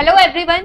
Hello everyone.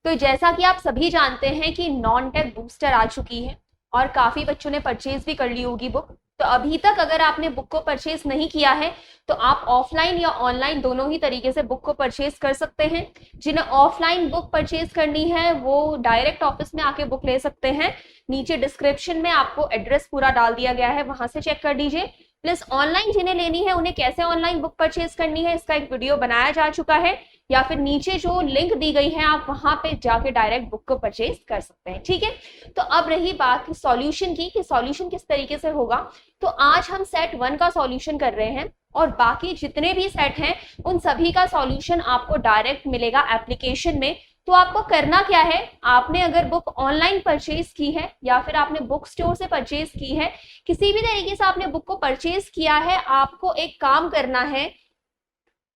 तो जैसा कि आप सभी जानते हैं कि नॉन टेक बूस्टर आ चुकी है और काफी बच्चों ने परचेज भी कर ली होगी बुक। तो अभी तक अगर आपने बुक को परचेज नहीं किया है तो आप ऑफलाइन या ऑनलाइन दोनों ही तरीके से बुक को परचेज कर सकते हैं। जिन्हें ऑफलाइन बुक परचेज करनी है वो डायरेक्ट ऑफिस में आके बुक ले सकते हैं। नीचे डिस्क्रिप्शन में आपको एड्रेस पूरा डाल दिया गया है, वहां से चेक कर लीजिए। प्लस ऑनलाइन जिन्हें लेनी है उन्हें कैसे ऑनलाइन बुक परचेज करनी है इसका एक वीडियो बनाया जा चुका है, या फिर नीचे जो लिंक दी गई है आप वहां पे जाके डायरेक्ट बुक को परचेज कर सकते हैं। ठीक है, तो अब रही बात सॉल्यूशन की कि सॉल्यूशन किस तरीके से होगा। तो आज हम सेट 1 का सॉल्यूशन कर रहे हैं और बाकी जितने भी सेट हैं उन सभी का सॉल्यूशन आपको डायरेक्ट मिलेगा एप्लीकेशन में। तो आपको करना क्या है, आपने अगर बुक ऑनलाइन परचेज की है या फिर आपने बुक स्टोर से परचेज की है, किसी भी तरीके से आपने बुक को परचेज किया है, आपको एक काम करना है।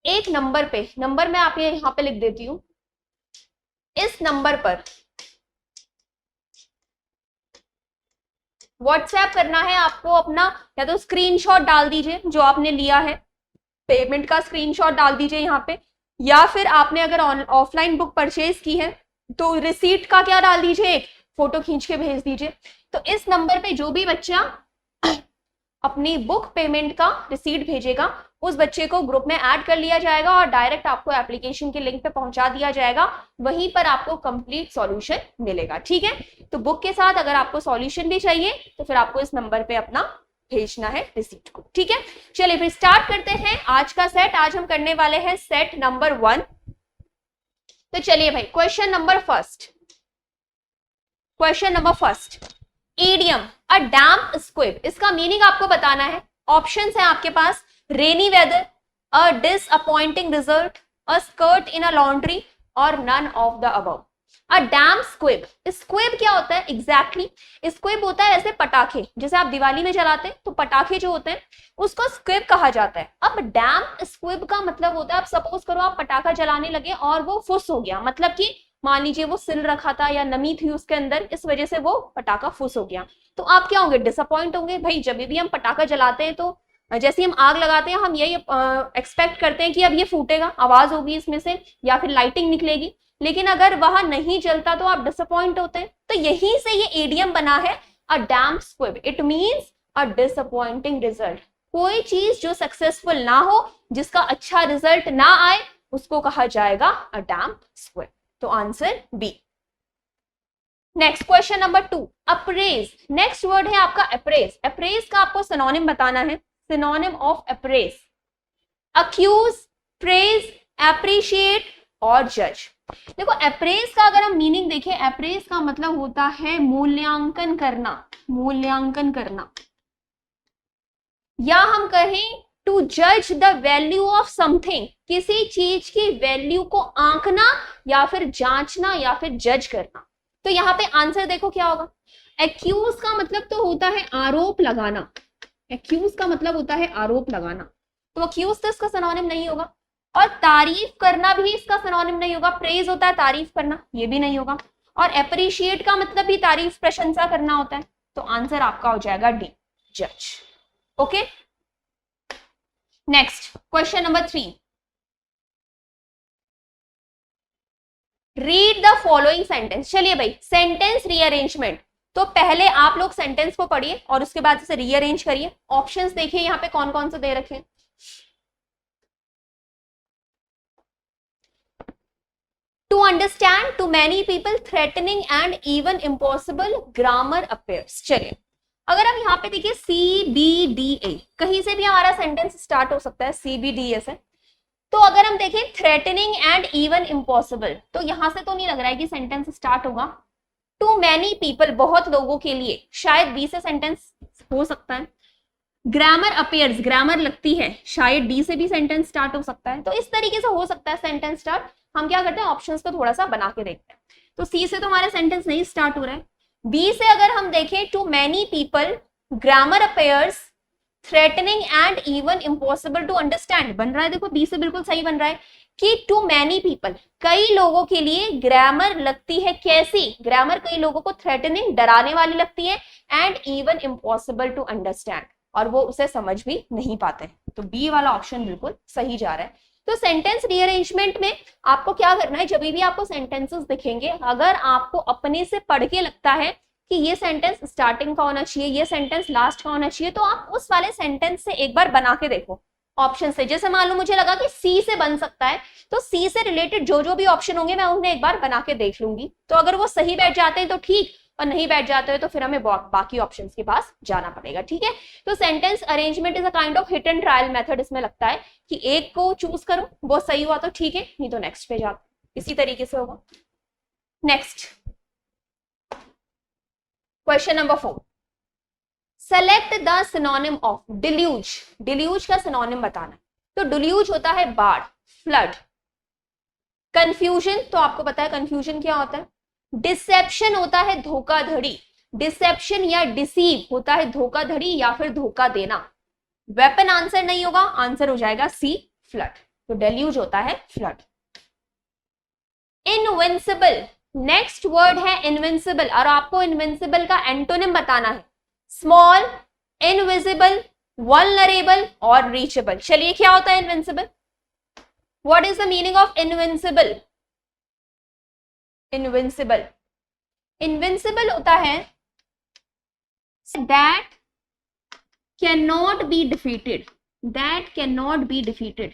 एक नंबर मैं आप यहाँ पे लिख देती हूं। इस नंबर पर व्हाट्सएप करना है आपको अपना, या तो स्क्रीनशॉट डाल दीजिए जो आपने लिया है, पेमेंट का स्क्रीनशॉट डाल दीजिए यहाँ पे, या फिर आपने अगर ऑफलाइन बुक परचेज की है तो रिसीट का क्या डाल दीजिए, एक फोटो खींच के भेज दीजिए। तो इस नंबर पे जो भी बच्चा अपनी बुक पेमेंट का रिसीट भेजेगा उस बच्चे को ग्रुप में ऐड कर लिया जाएगा और डायरेक्ट आपको एप्लीकेशन के लिंक पे पहुंचा दिया जाएगा। वहीं पर आपको कंप्लीट सॉल्यूशन मिलेगा। ठीक है, तो बुक के साथ अगर आपको सॉल्यूशन भी चाहिए तो फिर आपको इस नंबर पे अपना भेजना है रिसीट को। ठीक है, चलिए फिर स्टार्ट करते हैं आज का सेट। आज हम करने वाले हैं सेट नंबर 1। तो चलिए भाई, question number first, idiom a damp squib, इसका मीनिंग आपको बताना है। ऑप्शंस है आपके पास, rainy weather, a disappointing result, a skirt in a laundry और none of the above. A damp squib, squib क्या होता है एग्जैक्टली? स्क्विब होता है ऐसे पटाखे, जैसे आप दिवाली में जलाते हैं तो पटाखे जो होते हैं उसको स्क्विब कहा जाता है। अब डैम्प स्क्विब का मतलब होता है, आप सपोज करो आप पटाखा जलाने लगे और वो फुस हो गया, मतलब कि मान लीजिए वो सिल रखा था या नमी थी उसके अंदर, इस वजह से वो पटाखा फुस हो गया। तो आप क्या होंगे, डिसअपॉइंट होंगे। भाई जब भी हम पटाखा जलाते हैं तो जैसे हम आग लगाते हैं हम यही एक्सपेक्ट करते हैं कि अब ये फूटेगा, आवाज होगी इसमें से या फिर लाइटिंग निकलेगी, लेकिन अगर वहां नहीं जलता तो आप डिसअपॉइंट होते हैं। तो यहीं से ये इडियम बना है, a damp squib. It means a disappointing result. कोई चीज जो सक्सेसफुल ना हो, जिसका अच्छा रिजल्ट ना आए, उसको कहा जाएगा अ डैम्प स्क्विब। तो answer B. Next question number 2, appraise. Next word है आपका अप्रेज। अप्रेज का आपको सिनोनिम बताना है। Synonym of appraise, accuse, praise, appreciate और जज। देखो अप्रेज का अगर हम मीनिंग देखें, अप्रेज का मतलब होता है मूल्यांकन करना, मूल्यांकन करना, या हम कहें टू जज द वैल्यू ऑफ समथिंग, किसी चीज की वैल्यू को आंकना या फिर जांचना या फिर जज करना। तो यहाँ पे आंसर देखो क्या होगा। एक्यूज का मतलब तो होता है आरोप लगाना, एक्यूज का मतलब होता है आरोप लगाना, तो एक्यूज तो इसका सिनोनिम नहीं होगा। और तारीफ करना भी इसका सिनोनिम नहीं होगा। प्रेज होता है तारीफ करना, ये भी नहीं होगा। और एप्रिशिएट का मतलब भी तारीफ प्रशंसा करना होता है। तो आंसर आपका हो जाएगा डी, जज। Okay, next question number 3, read the following sentence. चलिए भाई, सेंटेंस रीअरेंजमेंट। तो पहले आप लोग सेंटेंस को पढ़िए और उसके बाद इसे रीअरेंज करिए। ऑप्शंस देखिए यहाँ पे कौन कौन से दे रखे हैं। To understand, to many people, threatening and even impossible, grammar appears. चलिए, अगर हम यहाँ पे देखिए CBDA, कहीं से भी हमारा सेंटेंस स्टार्ट हो सकता है CBDA से। तो अगर हम देखें थ्रेटनिंग एंड इवन इम्पॉसिबल, तो यहां से तो नहीं लग रहा है कि सेंटेंस स्टार्ट होगा। टू मैनी पीपल, बहुत लोगों के लिए, शायद बी से सेंटेंस हो सकता है। ग्रामर अपेयर्स, ग्रामर लगती है, शायद डी से भी सेंटेंस स्टार्ट हो सकता है। तो इस तरीके से हो सकता है सेंटेंस स्टार्ट। हम क्या करते हैं, ऑप्शंस को थोड़ा सा बना के देखते हैं। तो सी से तो हमारा सेंटेंस नहीं स्टार्ट हो रहा है। बी से अगर हम देखें to many people, grammar appears, threatening and even impossible to understand, बन रहा है। देखो बी से बिल्कुल सही बन रहा है कि टू मैनी पीपल, कई लोगों के लिए ग्रामर लगती है। कैसी ग्रामर? कई लोगों को थ्रेटनिंग, डराने वाली लगती है, and even impossible to understand, और वो उसे समझ भी नहीं पाते। तो बी वाला ऑप्शन बिल्कुल सही जा रहा है। तो सेंटेंस रीअरेंजमेंट में आपको क्या करना है, जब भी आपको सेंटेंसेस दिखेंगे, अगर आपको अपने से पढ़ के लगता है कि ये सेंटेंस स्टार्टिंग का होना चाहिए, ये सेंटेंस लास्ट का होना चाहिए, तो आप उस वाले सेंटेंस से एक बार बना के देखो ऑप्शन से। जैसे मान लो मुझे लगा कि सी से बन सकता है, तो सी से रिलेटेड जो जो भी ऑप्शन होंगे मैं उन्हें एक बार बना के देख लूंगी। तो अगर वो सही बैठ जाते हैं तो ठीक, और नहीं बैठ जाते हैं तो फिर हमें बाकी ऑप्शंस के पास जाना पड़ेगा। ठीक है, तो sentence arrangement is a kind of hit and trial method. इसमें लगता है कि एक को चूज करो, वो सही हुआ तो ठीक है, नहीं तो नेक्स्ट पे जाओ, इसी तरीके से होगा। Next question number 4, select the synonym of deluge. Deluge का सिनोनिम बताना है। तो डिल्यूज होता है बाढ़, फ्लड। कंफ्यूजन, तो आपको पता है कंफ्यूजन क्या होता है। डिसेप्शन होता है धोखाधड़ी, डिसेप्शन या डिसीव होता है धोखाधड़ी या फिर धोखा देना। वेपन आंसर नहीं होगा, आंसर हो जाएगा सी, फ्लड। तो डिल्यूज होता है फ्लड। इनविंसिबल, नेक्स्ट वर्ड है इनविंसिबल, और आपको इनविंसिबल का एंटोनिम बताना है। स्मॉल, इनविजिबल, वल्नरेबल और रीचेबल। चलिए क्या होता है invincible? What is the meaning of invincible? Invincible, invincible होता है that can not be defeated, that can not be defeated,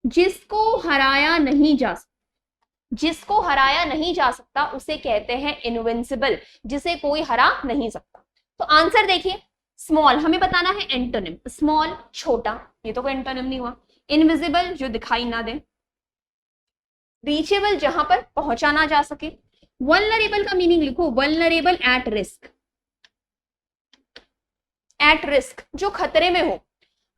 जिसको हराया नहीं जा सकता, जिसको हराया नहीं जा सकता उसे कहते हैं इनविंसिबल, जिसे कोई हरा नहीं सकता। तो आंसर देखिए, स्मॉल हमें बताना है एंटोनिम, स्मॉल छोटा, ये तो कोई एंटोनिम नहीं हुआ। इनविजिबल जो दिखाई ना दे, रीचेबल जहां पर पहुंचा ना जा सके। वल्नरेबल का मीनिंग लिखो, vulnerable at risk, at risk जो खतरे में हो।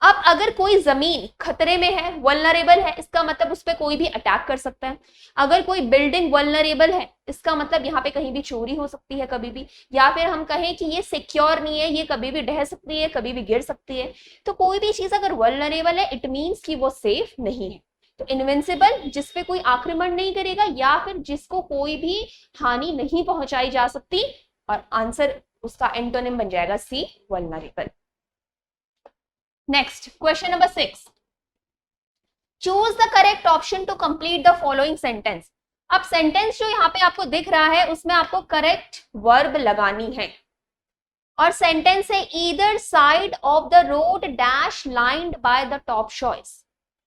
अब अगर कोई जमीन खतरे में है, वल्नरेबल है, इसका मतलब उस पर कोई भी अटैक कर सकता है। अगर कोई बिल्डिंग वल्नरेबल है, इसका मतलब यहाँ पे कहीं भी चोरी हो सकती है कभी भी, या फिर हम कहें कि ये सिक्योर नहीं है, ये कभी भी ढह सकती है, कभी भी गिर सकती है। तो कोई भी चीज अगर वल्नरेबल है, इट मीन्स कि वो सेफ नहीं है। तो इनविंसिबल जिसपे कोई आक्रमण नहीं करेगा, या फिर जिसको कोई भी हानि नहीं पहुंचाई जा सकती, और आंसर उसका एंटोनिम बन जाएगा C, vulnerable. Next question number 6, choose the correct option to complete the following sentence. अब सेंटेंस जो यहाँ पे आपको दिख रहा है उसमें आपको करेक्ट वर्ब लगानी है, और सेंटेंस है either side of the road dash lined by the top choice.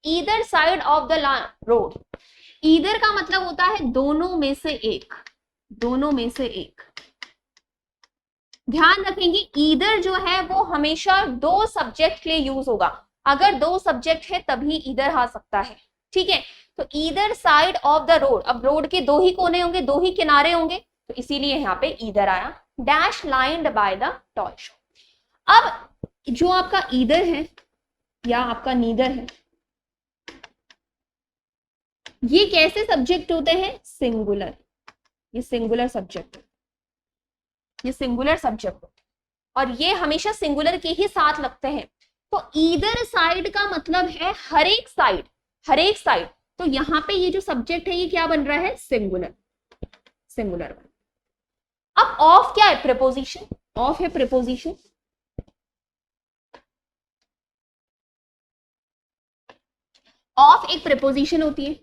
Either side of the road, either का मतलब होता है दोनों में से एक, दोनों में से एक। ध्यान रखेंगे ईदर जो है वो हमेशा दो सब्जेक्ट के लिए यूज होगा। अगर दो सब्जेक्ट है तभी ईदर आ सकता है। ठीक है, तो either side of the road, अब रोड के दो ही कोने होंगे, दो ही किनारे होंगे, तो इसीलिए यहाँ पे ईदर आया। Dash lined by the toy shop. अब जो आपका ईदर है या आपका नीदर है, ये कैसे सब्जेक्ट होते हैं? सिंगुलर, ये सिंगुलर सब्जेक्ट, ये सिंगुलर सब्जेक्ट, और ये हमेशा सिंगुलर के ही साथ लगते हैं। तो ईदर साइड का मतलब है हर एक साइड, हर एक साइड। तो यहाँ पे ये जो सब्जेक्ट है ये क्या बन रहा है? Singular, singular. अब ऑफ क्या है? प्रीपोजिशन, ऑफ है प्रीपोजिशन। ऑफ एक प्रीपोजिशन होती है,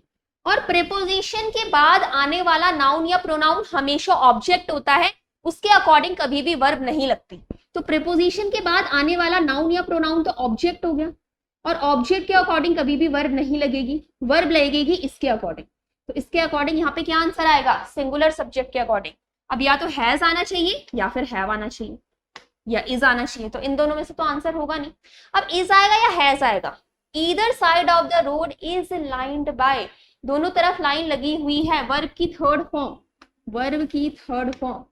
और प्रीपोजिशन के बाद आने वाला नाउन या प्रोनाउन हमेशा ऑब्जेक्ट होता है, उसके अकॉर्डिंग कभी भी वर्ब नहीं लगती। तो प्रीपोजिशन के बाद आने वाला नाउन या प्रोनाउन तो ऑब्जेक्ट हो गया, और ऑब्जेक्ट के अकॉर्डिंग कभी भी वर्ब नहीं लगेगी, वर्ब लगेगी इसके अकॉर्डिंग। तो इसके अकॉर्डिंग यहाँ पे क्या आंसर आएगा? सिंगुलर सब्जेक्ट के अकॉर्डिंग। अब या तो हैज आना चाहिए या फिर हैव आना चाहिए या इज आना चाहिए, तो इन दोनों में से तो आंसर होगा नहीं। अब इज आएगा या हैज आएगा? Either side of the road is lined by, दोनों तरफ लाइन लगी हुई है, वर्ब की थर्ड फॉर्म, वर्ब की थर्ड फॉर्म।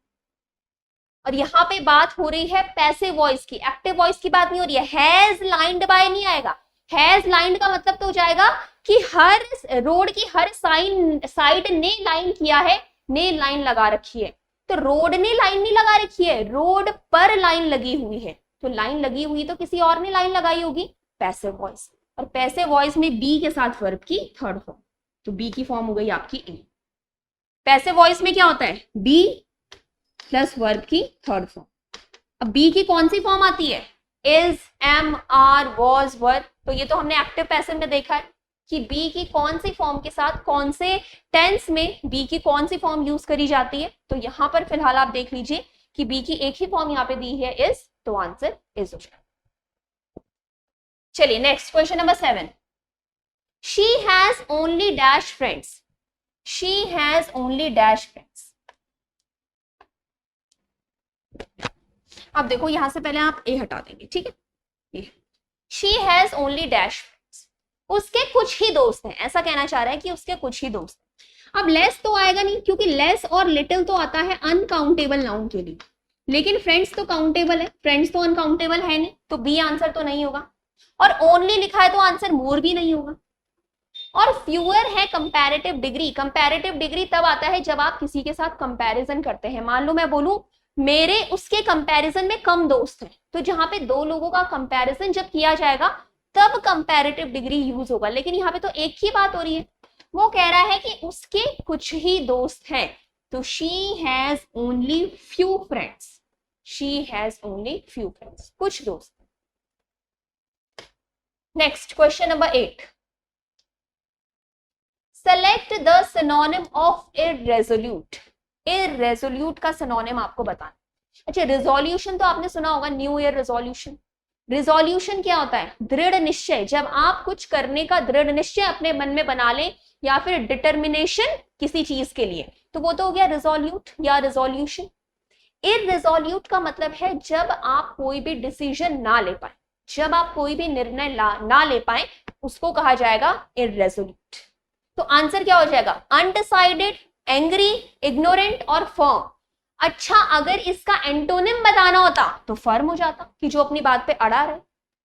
और यहाँ पे बात हो रही है पैसिव वॉइस की, एक्टिव वॉइस की बात नहीं हो रही है। हैज लाइंड बाय नहीं आएगा। हैज लाइंड का मतलब तो हो जाएगा कि हर रोड की हर साइड ने लाइन किया है, ने लाइन लगा रखी है। तो रोड ने लाइन नहीं लगा रखी है, रोड पर लाइन लगी हुई है। तो लाइन लगी हुई तो किसी और ने लाइन लगाई होगी, पैसिव वॉइस। और पैसिव वॉइस में बी के साथ वर्ब की थर्ड फॉर्म, तो बी की फॉर्म हो गई आपकी ए। पैसिव वॉइस में क्या होता है? बी प्लस वर्ब की थर्ड फॉर्म। अब बी की कौन सी फॉर्म आती है? इज, एम, आर, वॉज, वर। तो ये तो हमने एक्टिव पैसिव में देखा है। कि बी की कौन सी फॉर्म के साथ कौन से टेंस में बी की कौन सी फॉर्म यूज करी जाती है। तो यहां पर फिलहाल आप देख लीजिए कि बी की एक ही फॉर्म यहाँ पे दी है इज, तो आंसर इज हो जाएगा। चलिए next question number 7। She has only dash friends, she has only dash friends. अब देखो यहां से पहले आप ए हटा देंगे, ठीक है। She has only dash friends, उसके कुछ ही दोस्त हैं, ऐसा कहना चाह रहा है कि उसके कुछ ही दोस्त हैं। अब लेस तो आएगा नहीं, क्योंकि लेस और लिटिल तो आता है अनकाउंटेबल नाउन के लिए, लेकिन फ्रेंड्स तो काउंटेबल है, फ्रेंड्स तो अनकाउंटेबल है नहीं, तो बी आंसर तो नहीं होगा। और ओनली लिखा है तो आंसर मोर भी नहीं होगा। और फ्यूअर है कंपैरेटिव डिग्री, कंपैरेटिव डिग्री तब आता है जब आप किसी के साथ कंपैरिजन करते हैं। मान लो मैं बोलूं मेरे उसके कंपैरिजन में कम दोस्त हैं, तो जहां पे दो लोगों का कंपैरिजन जब किया जाएगा तब कंपैरेटिव डिग्री यूज होगा, लेकिन यहाँ पे तो एक ही बात हो रही है। वो कह रहा है कि उसके कुछ ही दोस्त हैं, तो she has only few friends, she has only few friends, कुछ दोस्त। Next question number 8। Select the synonym of irresolute. Irresolute का सिनोनिम आपको बताना। अच्छा, रिजोल्यूशन तो आपने सुना होगा, न्यू ईयर रिजोल्यूशन। रिजोल्यूशन क्या होता है? दृढ़ निश्चय। जब आप कुछ करने का दृढ़ निश्चय अपने मन में बना लें, या फिर डिटर्मिनेशन किसी चीज के लिए, तो वो तो हो गया रिजोल्यूट या रिजोल्यूशन। इररेज़ोल्यूट का मतलब है जब आप कोई भी डिसीजन ना ले पाए, जब आप कोई भी निर्णय ना ले पाए, उसको कहा जाएगा इररेज़ोल्यूट। तो आंसर क्या हो जाएगा? अनडिसाइडेड, एंग्री, इग्नोरेंट और फर्म। अच्छा, अगर इसका एंटोनिम बताना होता तो फर्म हो जाता, कि जो अपनी बात पे अड़ा रहे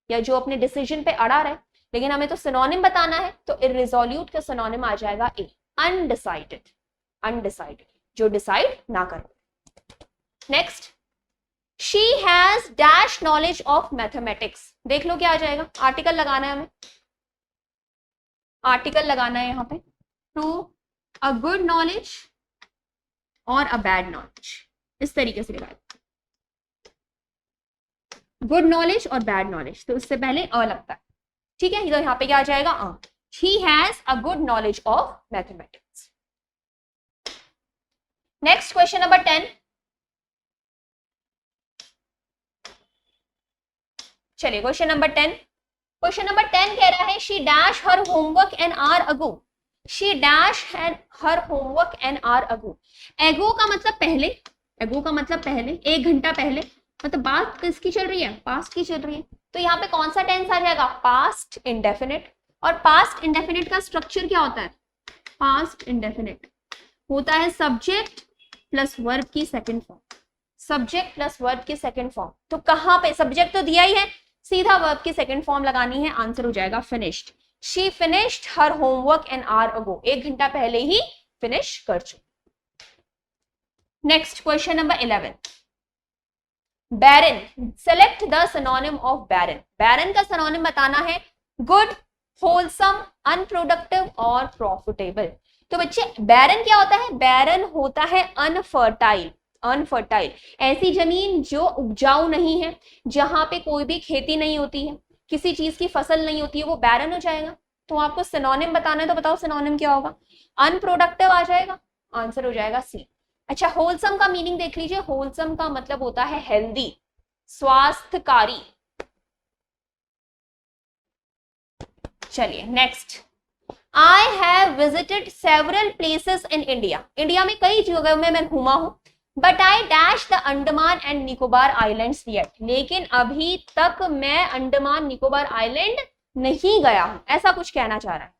या जो अपने डिसीजन पे अड़ा रहे, लेकिन हमें तो सिनोनिम बताना है, तो इररेज़ोल्यूट का सिनोनिम आ जाएगा ए, अनडिसाइडेड। अनडिसाइडेड, जो डिसाइड ना करे। Next, she has dash knowledge of mathematics. देख लो क्या आ जाएगा, आर्टिकल लगाना है हमें, आर्टिकल लगाना है यहाँ पे, टू अ गुड नॉलेज और अ बैड नॉलेज, इस तरीके से लगाए, गुड नॉलेज और बैड नॉलेज, तो उससे पहले अ लगता है, ठीक है। तो यहाँ पे क्या आ जाएगा? A. He has a good knowledge of mathematics. Next question number 10। चलिए क्वेश्चन नंबर 10। क्वेश्चन नंबर 10 कह रहा है she dash her homework an hour ago. She dash her homework an hour अगो। एगो का मतलब पहले, एगो का मतलब पहले, एक घंटा पहले, मतलब बात किसकी चल रही है? पास्ट की चल रही है। तो यहाँ पे कौन सा टेंस आ जाएगा? Past indefinite. और पास्ट इंडेफिनिट का स्ट्रक्चर क्या होता है? पास्ट इंडेफिनिट होता है सब्जेक्ट प्लस वर्ब की second form, subject plus verb की सेकंड फॉर्म। तो कहां पे सब्जेक्ट तो दिया ही है, सीधा वर्ब की सेकंड फॉर्म लगानी है, आंसर हो जाएगा finished. She finished her homework an hour ago, एक घंटा पहले ही फिनिश कर चुकी। Next question number 11। Barren, select the synonym of barren. Barren का सिनोनिम बताना है गुड, होलसम, अनप्रोडक्टिव और प्रॉफिटेबल। तो बच्चे बैरन क्या होता है? बैरन होता है अनफर्टाइल। अनफर्टाइल, ऐसी जमीन जो उपजाऊ नहीं है, जहां पे कोई भी खेती नहीं होती है, किसी चीज की फसल नहीं होती है, वो बैरन हो जाएगा। तो आपको सिनोनिम बताना है, तो बताओ सिनोनिम क्या होगा? अनप्रोडक्टिव आ जाएगा, आंसर हो जाएगा सी। अच्छा, होलसम का मीनिंग देख लीजिए, होलसम का मतलब होता है हेल्दी, स्वास्थ्यकारी। चलिए next, I have visited several places in India. India में कई जगहों में मैं घूमा हूं, but I dash the Andaman and Nicobar islands yet. लेकिन अभी तक मैं अंडमान निकोबार आइलैंड नहीं गया हूं, ऐसा कुछ कहना चाह रहा है।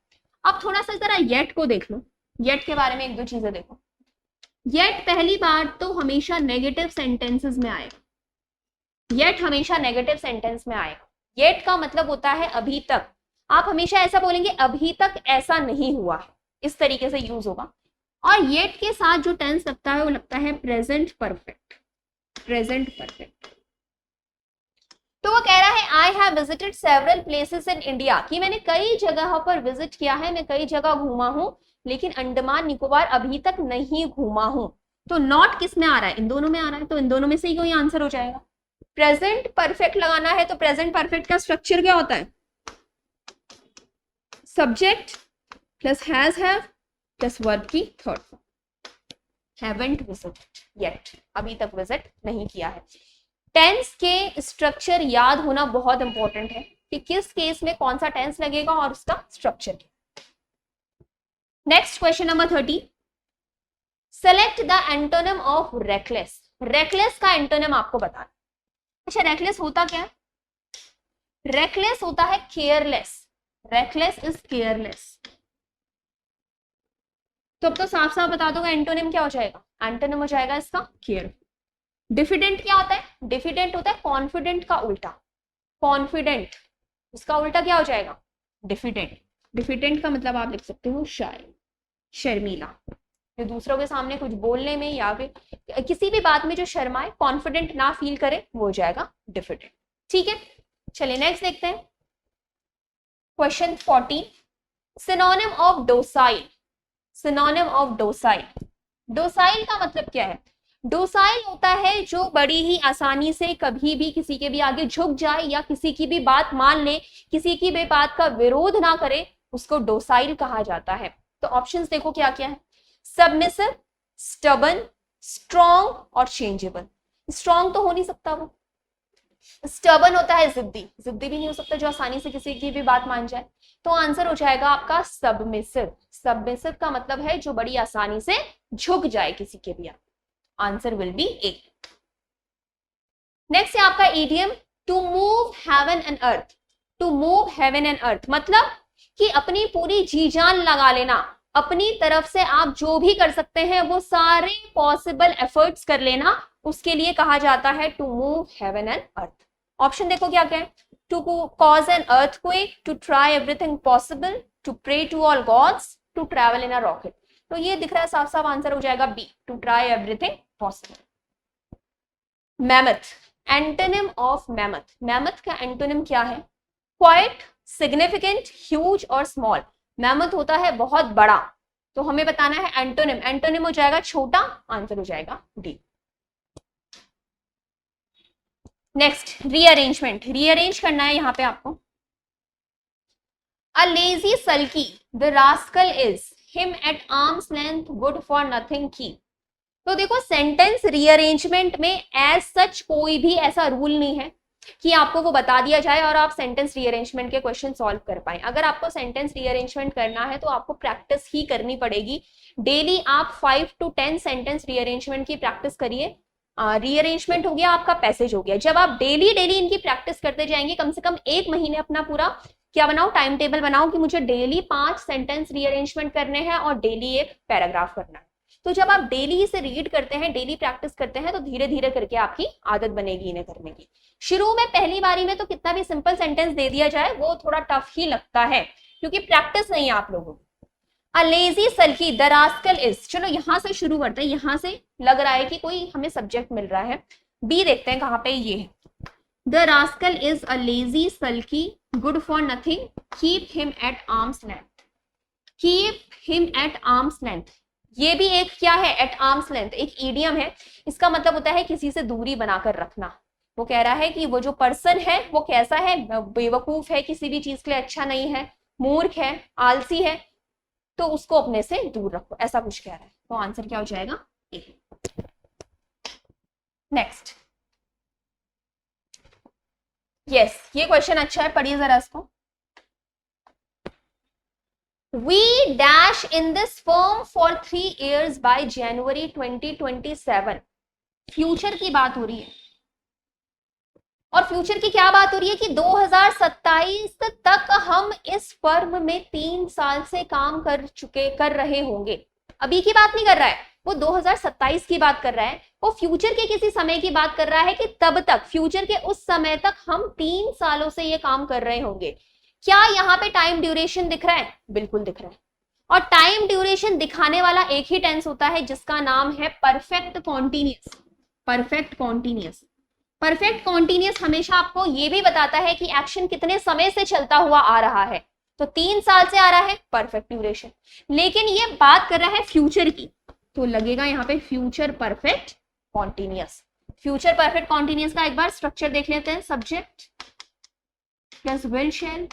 अब थोड़ा सा जरा येट को देख लो, येट के बारे में एक दो चीजें देखो। येट पहली बात तो हमेशा नेगेटिव सेंटेंसेस में आएगा, येट हमेशा नेगेटिव सेंटेंस में आएगा। येट का मतलब होता है अभी तक, आप हमेशा ऐसा बोलेंगे अभी तक ऐसा नहीं हुआ है, इस तरीके से यूज होगा। और येट के साथ जो टेंस लगता है वो लगता है प्रेजेंट परफेक्ट, प्रेजेंट परफेक्ट। तो वो कह रहा है I have visited several places in India, कि मैंने कई जगहों पर विजिट किया है, मैं कई जगह घूमा हूं, लेकिन अंडमान निकोबार अभी तक नहीं घूमा हूं। तो नॉट किस में आ रहा है? इन दोनों में आ रहा है, तो इन दोनों में से ही कोई आंसर हो जाएगा। प्रेजेंट परफेक्ट लगाना है, तो प्रेजेंट परफेक्ट का स्ट्रक्चर क्या होता है? Subject plus has have plus verb की third form. Haven't visited yet, अभी तक विजिट नहीं किया है। टेंस के स्ट्रक्चर याद होना बहुत इंपॉर्टेंट है कि किस केस में कौन सा टेंस लगेगा और उसका स्ट्रक्चर क्या। Next question number 30, select the antonym of reckless. Reckless का एंटोनिम आपको बताना। अच्छा, रेकलेस होता क्या है? रेकलेस होता है केयरलेस। Reckless is careless. तो अब तो साफ साफ बता दो एंटोनिम क्या हो जाएगा। एंटोनिम हो जाएगा इसका केयर। डिफिडेंट क्या होता है? डिफिडेंट होता है कॉन्फिडेंट का उल्टा। कॉन्फिडेंट, उसका उल्टा क्या हो जाएगा? डिफिडेंट। डिफिडेंट का मतलब आप लिख सकते हो शाय, शर्मीला, जो दूसरों के सामने कुछ बोलने में या फिर किसी भी बात में जो शर्माए, कॉन्फिडेंट ना फील करे, वो हो जाएगा डिफिडेंट। ठीक है, चलिए नेक्स्ट देखते हैं। Question 14, synonym of docile. Synonym of docile. Docile का मतलब क्या है? डोसाइल होता है जो बड़ी ही आसानी से कभी भी किसी के भी आगे झुक जाए या किसी की भी बात मान ले, किसी की भी बात का विरोध ना करे, उसको डोसाइल कहा जाता है। तो ऑप्शंस देखो क्या क्या है। सबमिसिव, स्टबन, स्ट्रॉन्ग और चेंजेबल। स्ट्रॉन्ग तो हो नहीं सकता वो। स्टबन होता है जिद्दी, जिद्दी भी नहीं हो सकता जो आसानी से किसी की भी बात मान जाए। तो आंसर हो जाएगा आपका सबमिसिव। सबमिसिव का मतलब है जो बड़ी आसानी से झुक जाए किसी के भी आगे। Answer will be A. Next है आपका idiom, to move heaven and earth. To move heaven and earth मतलब कि अपनी पूरी जी जान लगा लेना, अपनी तरफ से आप जो भी कर सकते हैं वो सारे पॉसिबल एफर्ट्स कर लेना, उसके लिए कहा जाता है to move heaven and earth. Option देखो क्या क्या है। To cause an earthquake, to try everything possible, to pray to all gods, to travel in a rocket. तो ये दिख रहा है साफ साफ आंसर हो जाएगा B, to try everything possible. Mammoth, antonym of mammoth. Mammoth का एंटोनिम क्या है? क्वाइट, सिग्निफिकेंट, ह्यूज और स्मॉल। मैमथ होता है बहुत बड़ा, तो हमें बताना है एंटोनिम। एंटोनिम हो जाएगा छोटा, आंसर हो जाएगा डी। Next rearrangement. रीअरेंज करना है यहां पे आपको। A lazy sulky, the rascal is, him at arm's length, good for nothing की। तो देखो सेंटेंस रीअरेंजमेंट में एज सच कोई भी ऐसा रूल नहीं है कि आपको वो बता दिया जाए और आप सेंटेंस रीअरेंजमेंट के क्वेश्चन सॉल्व कर पाए। अगर आपको सेंटेंस रीअरेंजमेंट करना है तो आपको प्रैक्टिस ही करनी पड़ेगी। डेली आप 5 to 10 सेंटेंस रीअरेंजमेंट की प्रैक्टिस करिए। रीअरेंजमेंट हो गया आपका, पैसेज हो गया। जब आप डेली डेली इनकी प्रैक्टिस करते जाएंगे, कम से कम 1 महीने अपना पूरा क्या बनाओ, टाइम टेबल बनाओ कि मुझे डेली 5 सेंटेंस रीअरेंजमेंट करने हैं और डेली एक पैराग्राफ करना है। तो जब आप डेली इसे रीड करते हैं, डेली प्रैक्टिस करते हैं, तो धीरे धीरे करके आपकी आदत बनेगी इन्हें करने की। शुरू में पहली बारी में तो कितना भी सिंपल सेंटेंस दे दिया जाए वो थोड़ा टफ ही लगता है क्योंकि प्रैक्टिस नहीं है आप लोगों को। A lazy sulky, the rascal is. चलो यहां से शुरू करते हैं, यहां से लग रहा है कि कोई हमें सब्जेक्ट मिल रहा है। बी देखते हैं कहां पे ये है। The rascal is a lazy sulky, good for nothing, keep him at arm's length. Keep him at arm's length, ये भी एक क्या है? एट आर्म्स लेंथ एक ईडियम है। इसका मतलब होता है किसी से दूरी बनाकर रखना। वो कह रहा है कि वो जो पर्सन है वो कैसा है? बेवकूफ है, किसी भी चीज के लिए अच्छा नहीं है, मूर्ख है, आलसी है, तो उसको अपने से दूर रखो, ऐसा कुछ कह रहा है। तो आंसर क्या हो जाएगा? ए। नेक्स्ट, यस ये क्वेश्चन अच्छा है, पढ़िए जरा इसको। We dash in this firm for 3 years by January 2027। Future की बात हो रही है और फ्यूचर की क्या बात हो रही है कि 2027 तक हम इस फर्म में 3 साल से काम कर रहे होंगे। अभी की बात नहीं कर रहा है वो, 2027 की बात कर रहा है। वो फ्यूचर के किसी समय की बात कर रहा है कि तब तक, फ्यूचर के उस समय तक हम 3 सालों से ये काम कर रहे होंगे। क्या यहाँ पे टाइम ड्यूरेशन दिख रहा है? बिल्कुल दिख रहा है। और टाइम ड्यूरेशन दिखाने वाला एक ही टेंस होता है जिसका नाम है perfect continuous. Perfect continuous. Perfect continuous हमेशा आपको ये भी बताता है कि एक्शन कितने समय से चलता हुआ आ रहा है। तो 3 साल से आ रहा है परफेक्ट ड्यूरेशन, लेकिन ये बात कर रहा है फ्यूचर की, तो लगेगा यहाँ पे future perfect continuous. Future perfect continuous का एक बार स्ट्रक्चर देख लेते हैं। Subject plus will shall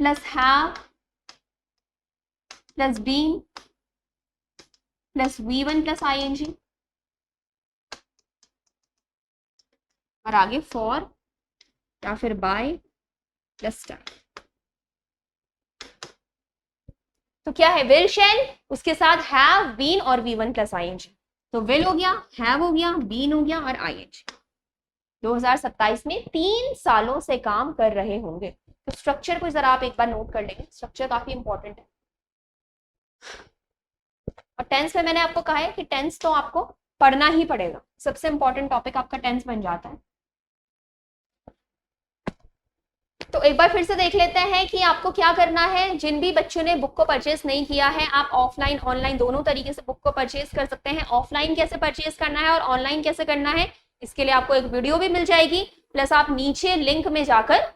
plus have plus been plus V1 plus ING और आगे फॉर या फिर बाय प्लस टाइम। तो क्या है, विल शैल, उसके साथ हैव बीन और V1 प्लस ING। तो विल हो गया, हैव हो गया, बीन हो गया और ING। 2027 में 3 सालों से काम कर रहे होंगे। तो स्ट्रक्चर को जरा आप एक बार नोट कर लेंगे, स्ट्रक्चर काफी इंपॉर्टेंट है। और टेंस में मैंने आपको कहा है कि टेंस तो आपको पढ़ना ही पड़ेगा, सबसे इंपॉर्टेंट टॉपिक आपका टेंस बन जाता है। तो एक बार फिर से देख लेते हैं कि आपको क्या करना है। जिन भी बच्चों ने बुक को परचेज नहीं किया है, आप ऑफलाइन ऑनलाइन दोनों तरीके से बुक को परचेज कर सकते हैं। ऑफलाइन कैसे परचेज करना है और ऑनलाइन कैसे करना है, इसके लिए आपको एक वीडियो भी मिल जाएगी, प्लस आप नीचे लिंक में जाकर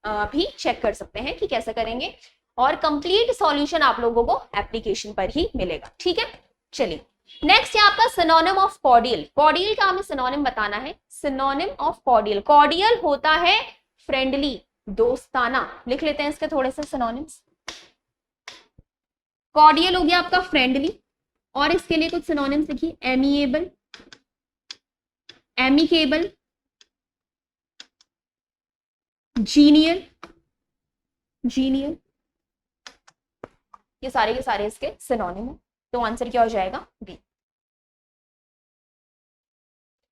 भी चेक कर सकते हैं कि कैसे करेंगे। और कंप्लीट सॉल्यूशन आप लोगों को एप्लीकेशन पर ही मिलेगा। ठीक है, चलिए नेक्स्ट है आपका सिनोनिम ऑफ कॉर्डियल। कॉर्डियल का हमें सिनोनिम बताना है। सिनोनिम ऑफ कॉर्डियल, कॉर्डियल होता है फ्रेंडली, दोस्ताना। लिख लेते हैं इसके थोड़े से सिनोनिम्स। कॉर्डियल हो गया आपका फ्रेंडली, और इसके लिए कुछ सिनोनिम्स लिखिए। एमिएबल, एमिकेबल, जीनियल, जीनियल, ये सारे के सारे इसके सिनोनिम है। तो आंसर क्या हो जाएगा, B.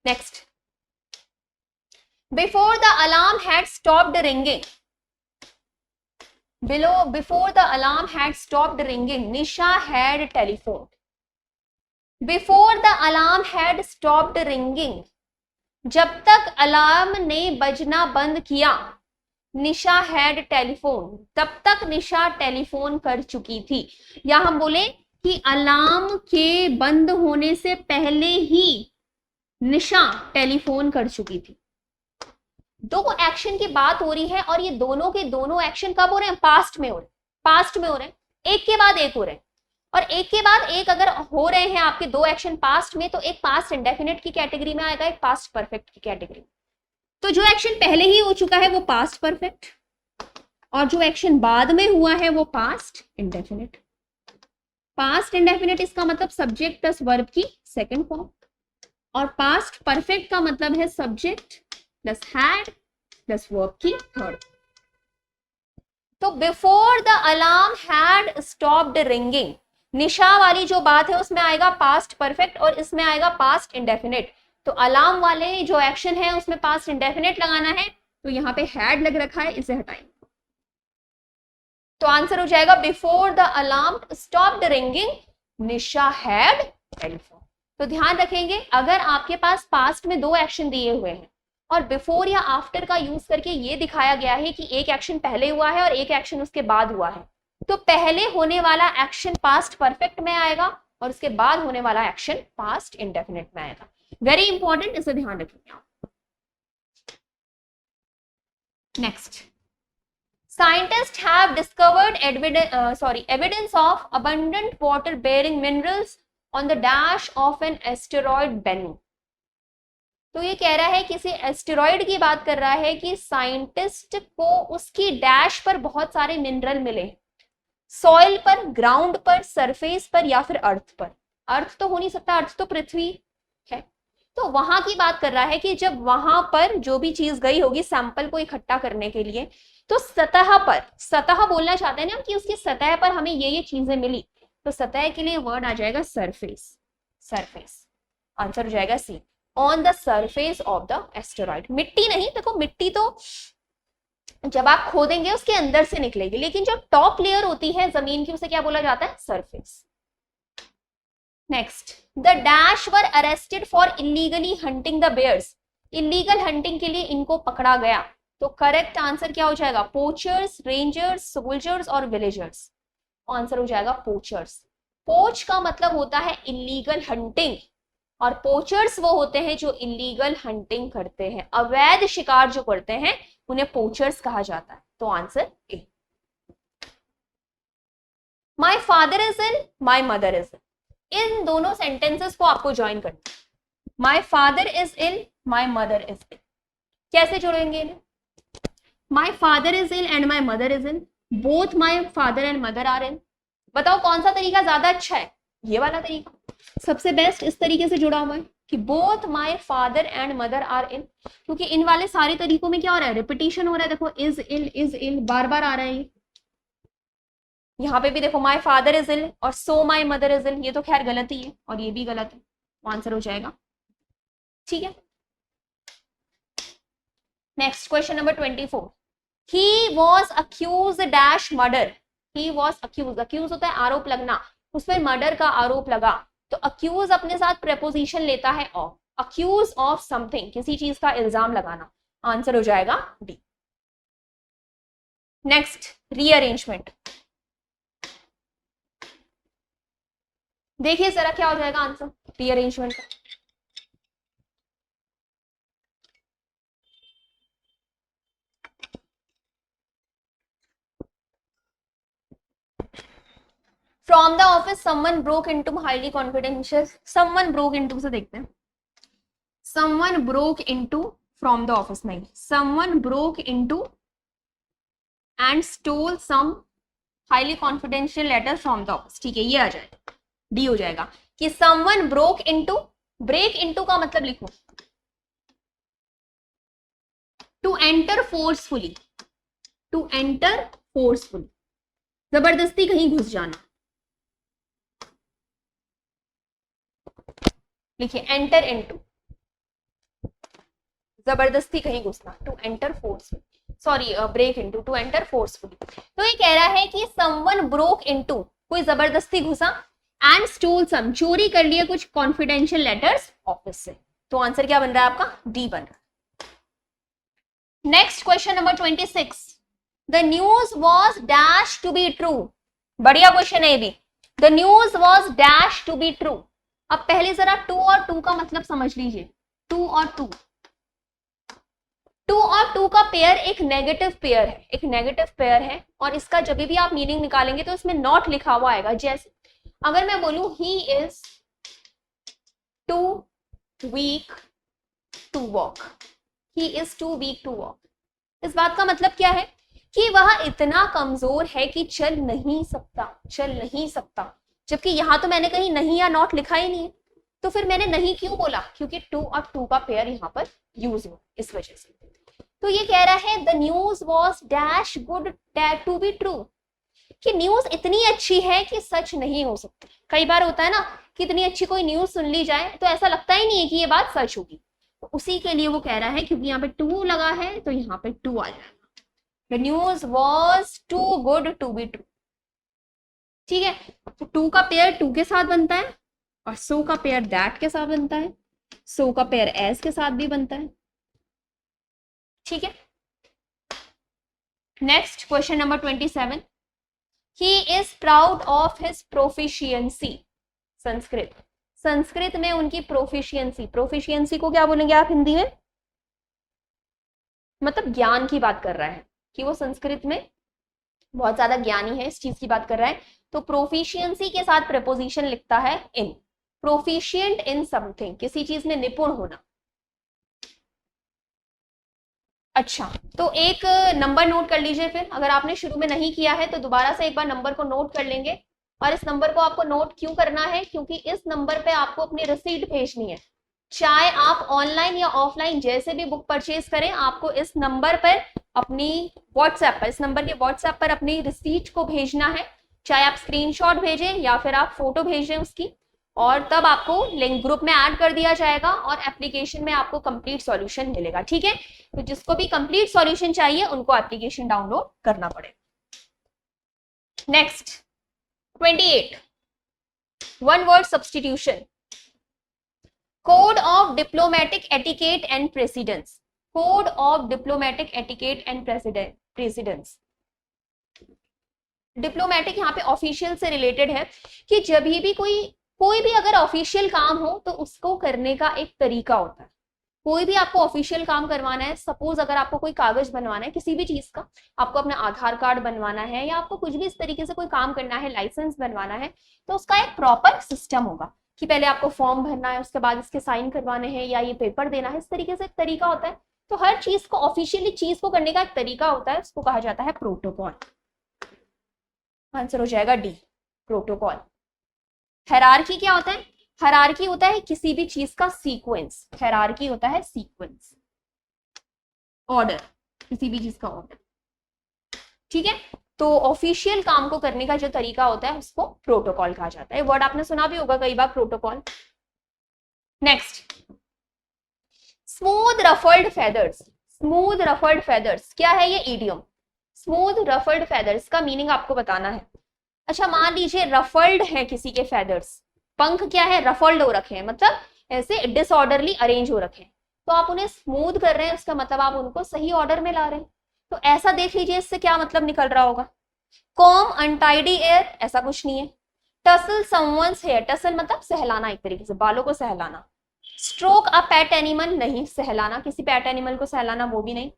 Next, before the alarm had stopped ringing, before the alarm had stopped ringing Nisha had telephone. Before the alarm had stopped ringing, जब तक अलार्म ने बजना बंद किया, निशा हैड टेलीफोन, तब तक निशा टेलीफोन कर चुकी थी। या हम बोले कि अलार्म के बंद होने से पहले ही निशा टेलीफोन कर चुकी थी। दो एक्शन की बात हो रही है और ये दोनों के दोनों एक्शन कब हो रहे हैं, पास्ट में हो रहे हैं, पास्ट में हो रहे हैं, एक के बाद एक हो रहे हैं। और एक के बाद एक अगर हो रहे हैं आपके दो एक्शन पास्ट में, तो एक पास्ट इंडेफिनिट की कैटेगरी में आएगा, एक पास्ट परफेक्ट की कैटेगरी। तो जो एक्शन पहले ही हो चुका है वो पास्ट परफेक्ट, और जो एक्शन बाद में हुआ है वो पास्ट इंडेफिनिट। पास्ट इंडेफिनिट इसका मतलब सब्जेक्ट प्लस वर्ब की सेकंड फॉर्म, और पास्ट परफेक्ट का मतलब है subject plus had plus verb की थर्ड। तो before the alarm had stopped ringing, Nisha वाली जो बात है उसमें आएगा पास्ट परफेक्ट और इसमें आएगा पास्ट इंडेफिनिट। तो अलार्म वाले जो एक्शन है उसमें पास्ट इंडेफिनिट लगाना है, तो यहाँ पे हैड लग रखा है, इसे हटाएंगे। तो आंसर हो जाएगा before the alarm stopped ringing Nisha had telephone. तो ध्यान रखेंगे, अगर आपके पास पास्ट में दो एक्शन दिए हुए हैं और बिफोर या आफ्टर का यूज करके ये दिखाया गया है कि एक एक्शन पहले हुआ है और एक एक्शन उसके बाद हुआ है, तो पहले होने वाला एक्शन पास्ट परफेक्ट में आएगा और उसके बाद होने वाला एक्शन पास्ट इंडेफिनिट में आएगा। वेरी इंपॉर्टेंट, इसे ध्यान रखिए आप। Next, scientists have discovered evidence of abundant water bearing minerals on the dash of an asteroid Bennu। तो ये कह रहा है, किसी एस्टेरॉइड की बात कर रहा है कि साइंटिस्ट को उसकी डैश पर बहुत सारे मिनरल मिले, सॉइल पर, ग्राउंड पर, सरफेस पर या फिर अर्थ पर। अर्थ तो हो नहीं सकता, अर्थ तो पृथ्वी है। तो वहां की बात कर रहा है कि जब वहां पर जो भी चीज गई होगी सैंपल को इकट्ठा करने के लिए, तो सतह पर, सतह बोलना चाहते हैं ना कि उसकी सतह पर हमें ये चीजें मिली, तो सतह के लिए वर्ड आ जाएगा सरफेस। सरफेस आंसर हो जाएगा C, on the surface of the asteroid. मिट्टी नहीं, देखो मिट्टी तो जब आप खोदेंगे उसके अंदर से निकलेगी, लेकिन जो टॉप लेयर होती है जमीन की उसे क्या बोला जाता है, surface. Next, the dash were arrested for illegally hunting the bears. Illegal hunting के लिए इनको पकड़ा गया, तो करेक्ट आंसर क्या हो जाएगा, पोचर्स, रेंजर्स, सोल्जर्स और विलेजर्स। आंसर हो जाएगा पोचर्स। पोच का मतलब होता है इलीगल हंटिंग, और पोचर्स वो होते हैं जो इलीगल हंटिंग करते हैं, अवैध शिकार जो करते हैं उन्हें पोचर्स कहा जाता है। तो answer A. My father is ill, my mother is ill, इन दोनों सेंटेंसेस को आपको ज्वाइन करना। My father is ill, my mother is ill, कैसे जोड़ेंगे इन्हें? My father is ill and my mother is ill, both my father and mother are in. बताओ कौन सा तरीका ज्यादा अच्छा है? ये वाला तरीका सबसे बेस्ट इस तरीके से जुड़ा हुआ है कि both my father and mother are in, क्योंकि इन वाले सारे तरीकों में क्या हो रहा है, रिपीटिशन हो रहा है। देखो इज इल बार बार आ रहा है। यहाँ पे भी देखो माई फादर इज इल और सो माई मदर इज इल, ये तो खैर गलत ही है और ये भी गलत है, आंसर हो जाएगा। ठीक है, next question number 24। He was accuse dash murder. He was accuse, accuse होता है आरोप लगना, उसमें मर्डर का आरोप लगा, तो अक्यूज अपने साथ प्रेपोजिशन लेता है ऑफ, अक्यूज ऑफ समथिंग, किसी चीज का इल्जाम लगाना, आंसर हो जाएगा डी। नेक्स्ट रीअरेंजमेंट, देखिए जरा क्या हो जाएगा आंसर रीअरेंजमेंट का। From the office someone broke into, highly confidential, someone broke into से देखते हैं। Someone broke into, from the office नहीं, someone broke into and stole some highly confidential letter from the office. ठीक है, ये आ जाएगा, डी हो जाएगा कि someone broke into, break into का मतलब लिखो to enter forcefully, to enter forcefully, जबरदस्ती कहीं घुस जाना। लिखिए एंटर इनटू, जबरदस्ती कहीं घुसना, to enter forcefully, sorry break into, to enter forcefully. तो ये कह रहा है कि समवन ब्रोक इनटू, कोई जबरदस्ती घुसा, एंड स्टोल सम, चोरी कर लिया कुछ कॉन्फिडेंशियल लेटर्स ऑफिस से। तो आंसर क्या बन रहा है आपका, डी बन रहा है। Next question number 26। The news was dash to be true, बढ़िया क्वेश्चन है ये भी। The news was dash to be true. अब पहले जरा टू और टू का मतलब समझ लीजिए, टू और टू, टू और टू का पेयर एक नेगेटिव पेयर है, एक नेगेटिव पेयर है, और इसका जब भी आप मीनिंग निकालेंगे तो इसमें नॉट लिखा हुआ आएगा। जैसे अगर मैं बोलूं he is too weak to walk, he is too weak to walk, इस बात का मतलब क्या है कि वह इतना कमजोर है कि चल नहीं सकता, चल नहीं सकता। जबकि यहां तो मैंने कहीं नहीं या नॉट लिखा ही नहीं है, तो फिर मैंने नहीं क्यों बोला, क्योंकि टू और टू का पेयर यहां पर यूज हो, इस वजह से। तो ये कह रहा है the news was dash good to be true, कि न्यूज इतनी अच्छी है कि सच नहीं हो सकती। कई बार होता है ना कि इतनी अच्छी कोई न्यूज सुन ली जाए तो ऐसा लगता ही नहीं है कि ये बात सच होगी, तो उसी के लिए वो कह रहा है, क्योंकि यहाँ पे टू लगा है तो यहाँ पे टू आ जाएगा, the news was too good to be true. ठीक है, तो टू का पेयर टू के साथ बनता है, और सो का पेयर दैट के साथ बनता है, सो का पेयर एज के साथ भी बनता है। ठीक है, next question number 27। He is proud of his proficiency, Sanskrit, Sanskrit में उनकी प्रोफिशियंसी, प्रोफिशियंसी को क्या बोलेंगे आप हिंदी में, मतलब ज्ञान की बात कर रहा है कि वो संस्कृत में बहुत ज्यादा ज्ञानी है, इस चीज की बात कर रहा है। तो प्रोफिशियंसी के साथ प्रेपोजिशन लिखता है इन, प्रोफिशिएंट इन समथिंग, किसी चीज में निपुण होना। अच्छा, तो एक नंबर नोट कर लीजिए फिर, अगर आपने शुरू में नहीं किया है तो दोबारा से एक बार नंबर को नोट कर लेंगे। और इस नंबर को आपको नोट क्यों करना है, क्योंकि इस नंबर पे आपको अपनी रिसीट भेजनी है। चाहे आप ऑनलाइन या ऑफलाइन जैसे भी बुक परचेज करें, आपको इस नंबर पर अपनी व्हाट्सएप पर, इस नंबर के व्हाट्सएप पर अपनी रिसीट को भेजना है। चाहे आप स्क्रीनशॉट भेजें या फिर आप फोटो भेजें उसकी, और तब आपको लिंक ग्रुप में ऐड कर दिया जाएगा और एप्लीकेशन में आपको कंप्लीट सॉल्यूशन मिलेगा। ठीक है, तो जिसको भी कंप्लीट सॉल्यूशन चाहिए उनको एप्लीकेशन डाउनलोड करना पड़ेगा। Next 28, one word substitution, code of diplomatic etiquette and precedence, code of diplomatic etiquette and precedence. Diplomatic यहाँ पे ऑफिशियल से रिलेटेड है कि जब भी कोई भी अगर ऑफिशियल काम हो तो उसको करने का एक तरीका होता है। कोई भी आपको ऑफिशियल काम करवाना है, सपोज अगर आपको कोई कागज बनवाना है किसी भी चीज का, आपको अपना आधार कार्ड बनवाना है या आपको कुछ भी इस तरीके से कोई काम करना है, लाइसेंस बनवाना है, तो उसका एक प्रॉपर सिस्टम होगा कि पहले आपको फॉर्म भरना है, उसके बाद इसके साइन करवाने हैं या ये पेपर देना है, इस तरीके से एक तरीका होता है। तो हर चीज को ऑफिशियली चीज को करने का एक तरीका होता है, उसको कहा जाता है प्रोटोकॉल। आंसर हो जाएगा डी, प्रोटोकॉल। हायरार्की क्या होता है? हायरार्की होता है किसी भी चीज का सीक्वेंस। हायरार्की होता है सीक्वेंस, ऑर्डर, किसी भी चीज का ऑर्डर। ठीक है, तो ऑफिशियल काम को करने का जो तरीका होता है उसको प्रोटोकॉल कहा जाता है। वर्ड आपने सुना भी होगा कई बार, protocol. Next, smooth ruffled feathers. Smooth ruffled feathers क्या है? ये इडियम। स्मूथ रफल्ड फेदर्स का मीनिंग आपको बताना है। अच्छा, मान लीजिए रफल्ड है किसी के फेदर्स, पंख क्या है? रफल्ड हो रखे हैं, मतलब ऐसे डिसऑर्डरली अरेंज हो रखे हैं, तो आप उन्हें स्मूथ कर रहे हैं, उसका मतलब आप उनको सही ऑर्डर में ला रहे हैं। तो ऐसा देख लीजिए इससे क्या मतलब निकल रहा होगा। कॉम अनटाइडी एयर, ऐसा कुछ नहीं है। टसल समवंस हेयर, टसल मतलब सहलाना, एक तरीके से बालों को सहलाना। स्ट्रोक अ पेट एनिमल, नहीं सहलाना किसी पेट एनिमल को, सहलाना वो भी नहीं।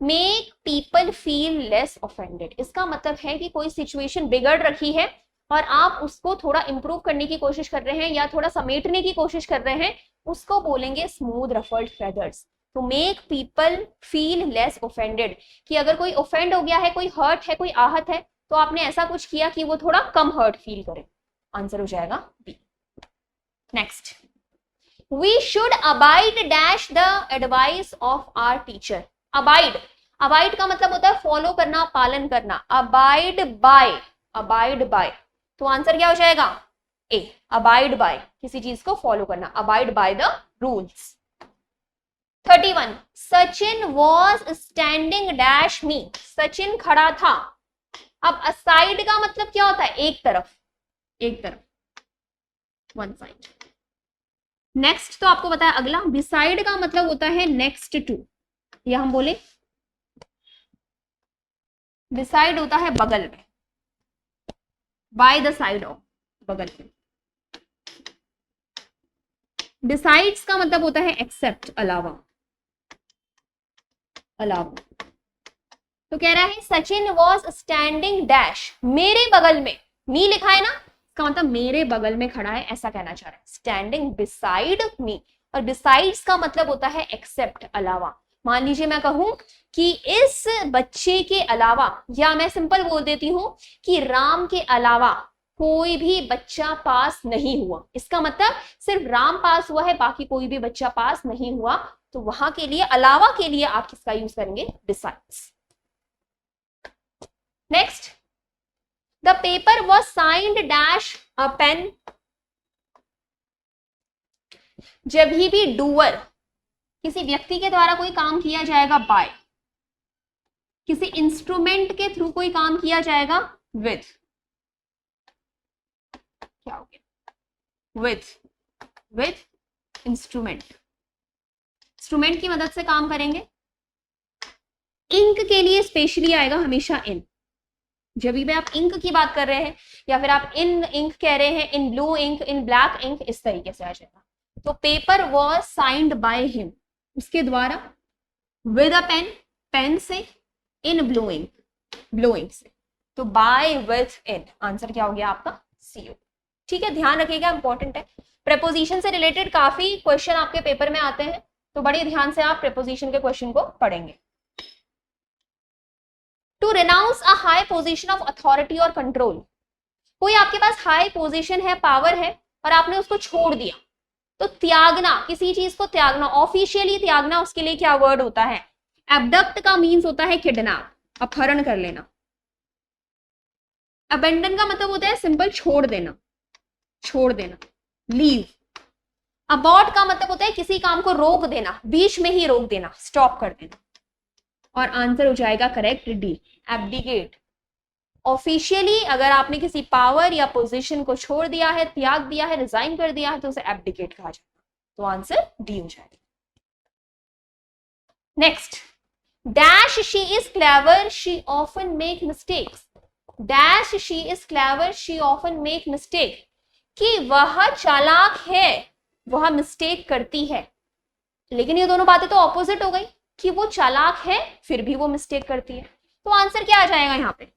Make people feel less offended, इसका मतलब है कि कोई सिचुएशन बिगड़ रखी है और आप उसको थोड़ा इंप्रूव करने की कोशिश कर रहे हैं या थोड़ा समेटने की कोशिश कर रहे हैं, उसको बोलेंगे स्मूथ रफल्ड फेदर्स। तो make people feel less offended, कि अगर कोई ऑफेंड हो गया है, कोई हर्ट है, कोई आहत है, तो आपने ऐसा कुछ किया कि वो थोड़ा कम हर्ट फील करे। आंसर हो जाएगा B. Next, we should abide dash the advice of our teacher. Abide, abide का मतलब होता है फॉलो करना, पालन करना। अबाइड बाय, अबाइड बाय, तो आंसर क्या हो जाएगा? ए, अबाइड बाय, किसी चीज को फॉलो करना, abide by the rules. 31, Sachin was standing dash मी, सचिन खड़ा था। अब असाइड का मतलब क्या होता है? एक तरफ, एक तरफ, वन साइड। नेक्स्ट तो आपको पता है अगला, बिसाइड का मतलब होता है नेक्स्ट टू, या हम बोले बिसाइड होता है बगल में, बाय द साइड ऑफ, बगल में। बिसाइड्स का मतलब होता है एक्सेप्ट, अलावा, अलावा। तो कह रहा है सचिन वॉज स्टैंडिंग डैश, मेरे बगल में, मी लिखा है ना, इसका मतलब मेरे बगल में खड़ा है, ऐसा कहना चाह रहा है। स्टैंडिंग बिसाइड मी, और बिसाइड्स का मतलब होता है एक्सेप्ट, अलावा। मान लीजिए मैं कहूं कि इस बच्चे के अलावा, या मैं सिंपल बोल देती हूं कि राम के अलावा कोई भी बच्चा पास नहीं हुआ, इसका मतलब सिर्फ राम पास हुआ है, बाकी कोई भी बच्चा पास नहीं हुआ। तो वहां के लिए, अलावा के लिए आप किसका यूज करेंगे? Besides. Next, the paper was signed dash a pen. जब भी डूअर, किसी व्यक्ति के द्वारा कोई काम किया जाएगा बाय, किसी इंस्ट्रूमेंट के थ्रू कोई काम किया जाएगा विथ, क्या हो गया? विथ इंस्ट्रूमेंट, इंस्ट्रूमेंट की मदद से काम करेंगे। इंक के लिए स्पेशली आएगा हमेशा इन, जब भी आप इंक की बात कर रहे हैं या फिर आप इन इंक कह रहे हैं, in blue ink, in black ink, इस तरीके से आ जाएगा। तो paper was signed by him, उसके द्वारा, विद अ पेन, पेन से, in blue ink, blue ink से, तो बाय विथ इन, आंसर क्या हो गया आपका? सीओ। ठीक है, ध्यान रखिएगा, इंपॉर्टेंट है। प्रेपोजिशन से रिलेटेड काफी क्वेश्चन आपके पेपर में आते हैं, तो बड़े ध्यान से आप प्रेपोजिशन के क्वेश्चन को पढ़ेंगे। To renounce a high position of authority और कंट्रोल, कोई आपके पास हाई पोजीशन है, पावर है, और आपने उसको छोड़ दिया, तो त्यागना, किसी चीज को त्यागना, ऑफिशियली त्यागना, उसके लिए क्या वर्ड होता है? एबडक्ट का मीन्स होता है किडनैप, अपहरण कर लेना। अबेंडन का मतलब होता है सिंपल छोड़ देना, छोड़ देना, लीव। अबॉर्ट का मतलब होता है किसी काम को रोक देना, बीच में ही रोक देना, स्टॉप कर देना। और आंसर हो जाएगा करेक्ट डी, एब्डिकेट। ऑफिशियली अगर आपने किसी पावर या पोजीशन को छोड़ दिया है, त्याग दिया है, रिजाइन कर दिया है, तो उसे एब्डिकेट कहा जाएगा। तो आंसर डी हो जाएगा। Next, dash she is clever she often make mistakes. Dash she is clever she often make mistake, कि वह चालाक है, वह मिस्टेक करती है। लेकिन ये दोनों बातें तो ऑपोजिट हो गई, कि वो चालाक है फिर भी वो मिस्टेक करती है। तो आंसर क्या आ जाएगा यहां पे?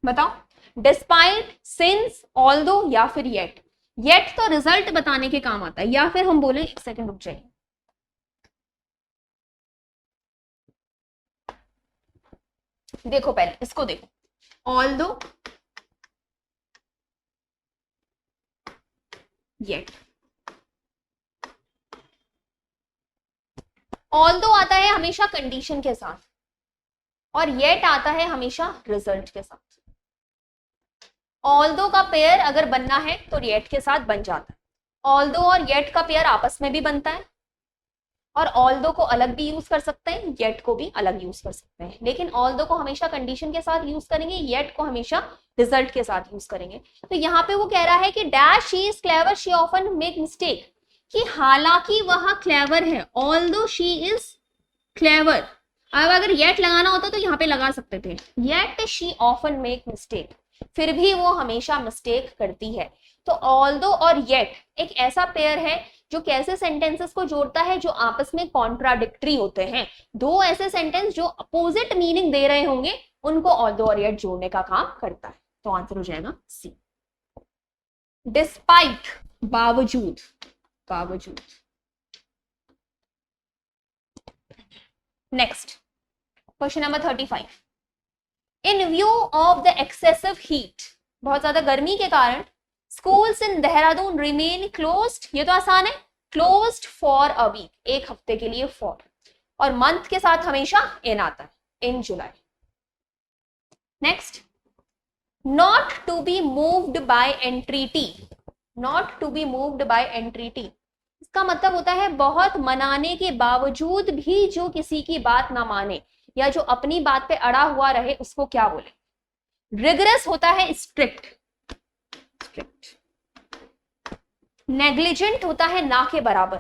बताओ, डिस्पाइट, सिंस, ऑल्दो, या फिर येट। येट तो रिजल्ट बताने के काम आता है, या फिर हम बोले, एक सेकंड रुक जाइए, देखो पहले इसको देखो, ऑल्दो, येट। ऑल्दो आता है हमेशा कंडीशन के साथ और येट आता है हमेशा रिजल्ट के साथ। ऑल्दो का पेयर अगर बनना है तो येट के साथ बन जाता है। ऑल्दो और येट का पेयर आपस में भी बनता है और ऑल्दो को अलग भी यूज कर सकते हैं, येट को भी अलग यूज कर सकते हैं, लेकिन ऑल्दो को हमेशा कंडीशन के साथ यूज करेंगे, येट को हमेशा रिजल्ट के साथ यूज करेंगे। तो यहाँ पे वो कह रहा है कि dash she is clever she often make mistake, कि हालांकि वह क्लेवर है, ऑल्दो शी इज क्लेवर। अब अगर येट लगाना होता तो यहाँ पे लगा सकते थे, yet she often make mistake, फिर भी वो हमेशा मिस्टेक करती है। तो ऑल्दो और येट एक ऐसा पेयर है जो कैसे सेंटेंसेस को जोड़ता है जो आपस में कॉन्ट्राडिक्टरी होते हैं। दो ऐसे सेंटेंस जो अपोजिट मीनिंग दे रहे होंगे उनको ऑल्दो और येट जोड़ने का काम करता है। तो आंसर हो जाएगा सी, डिस्पाइट, बावजूद, बावजूद। Next question number 35, in view of the excessive heat, बहुत ज्यादा गर्मी के कारण schools in Dehradun remain closed, ये तो आसान है, क्लोज्ड फॉर अ वीक, एक हफ्ते के लिए फॉर, और मंथ के साथ हमेशा इन आता है, in July. Next, not to be moved by entreaty, not to be moved by entreaty, इसका मतलब होता है बहुत मनाने के बावजूद भी जो किसी की बात ना माने या जो अपनी बात पे अड़ा हुआ रहे उसको क्या बोले। रिगरस होता है स्ट्रिक्ट, स्ट्रिक्ट। नेग्लिजेंट होता है ना के बराबर।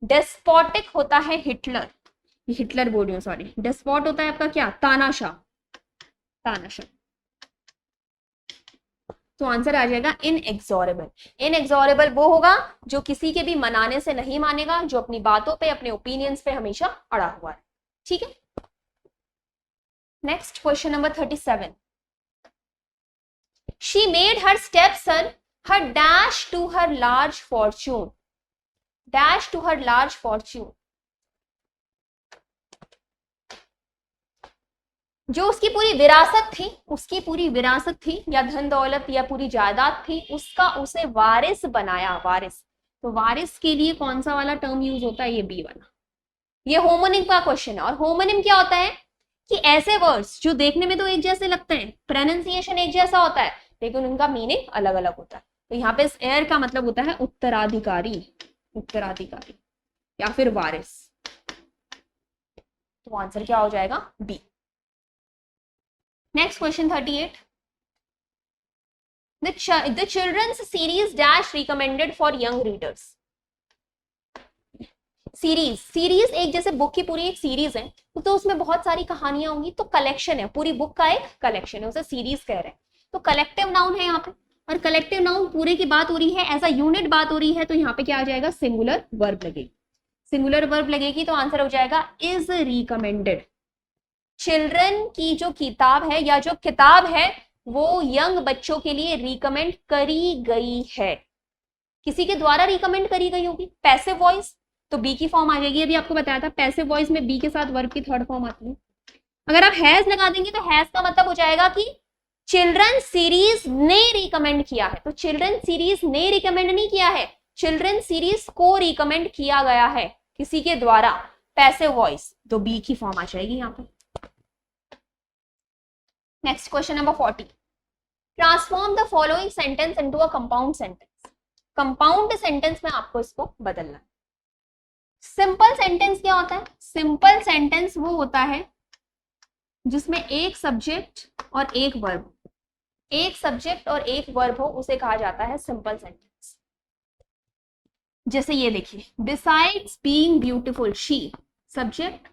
डेस्पोटिक होता है हिटलर, हिटलर बोल रही हूं सॉरी, डेस्पोट होता है आपका क्या, तानाशाह, तानाशाह। तो आंसर आ जाएगा इनएक्सोरेबल। इनएक्सोरेबल वो होगा जो किसी के भी मनाने से नहीं मानेगा, जो अपनी बातों पे अपने ओपिनियंस पे हमेशा अड़ा हुआ है। ठीक है, next question number 37, she made her stepson her dash to her large fortune, dash to her large fortune, जो उसकी पूरी विरासत थी, उसकी पूरी विरासत थी या धन दौलत या पूरी जायदाद थी, उसका उसे वारिस बनाया, वारिस। तो वारिस के लिए कौन सा वाला टर्म यूज होता है, ये बी वाला। ये होमोनिम का क्वेश्चन है, और होमोनिम क्या होता है कि ऐसे वर्ड्स जो देखने में तो एक जैसे लगते हैं, प्रोनाउंसिएशन एक जैसा होता है, लेकिन उनका मीनिंग अलग अलग होता है। तो यहाँ पे एयर का मतलब होता है उत्तराधिकारी, उत्तराधिकारी या फिर वारिस। तो आंसर क्या हो जाएगा, B. Next question 38, the children's series dash recommended for young readers, series, series एक जैसे बुक की पूरी एक सीरीज है तो उसमें बहुत सारी कहानियां होंगी, तो कलेक्शन है, पूरी बुक का एक कलेक्शन है, उसे सीरीज कह रहे हैं। तो कलेक्टिव नाउन है यहाँ पे, और कलेक्टिव नाउन पूरे की बात हो रही है, एज अ यूनिट बात हो रही है, तो यहाँ पे क्या आ जाएगा, सिंगुलर वर्ब लगेगी, सिंगुलर वर्ब लगेगी। तो आंसर हो जाएगा इज रिकमेंडेड। चिल्ड्रन की जो किताब है या जो किताब है वो यंग बच्चों के लिए रिकमेंड करी गई है, किसी के द्वारा रिकमेंड करी गई होगी। पैसिव वॉइस तो बी की फॉर्म आ जाएगी, अभी आपको बताया था पैसिव वॉइस में बी के साथ वर्ब की थर्ड फॉर्म आती है। अगर आप हैज लगा देंगे तो हैज का मतलब हो जाएगा कि चिल्ड्रन सीरीज ने रिकमेंड किया है, तो चिल्ड्रन सीरीज ने रिकमेंड नहीं किया है, चिल्ड्रन सीरीज को रिकमेंड किया गया है किसी के द्वारा, पैसिव वॉइस, तो बी की फॉर्म आ जाएगी यहाँ पे। Next question number 40, transform the following sentence into a compound sentence. Compound sentence में आपको इसको बदलना है। सिंपल सेंटेंस क्या होता है, सिंपल सेंटेंस वो होता है जिसमें एक सब्जेक्ट और एक वर्ब, एक सब्जेक्ट और एक वर्ब हो, उसे कहा जाता है सिंपल सेंटेंस। जैसे ये देखिए, besides being beautiful she, subject,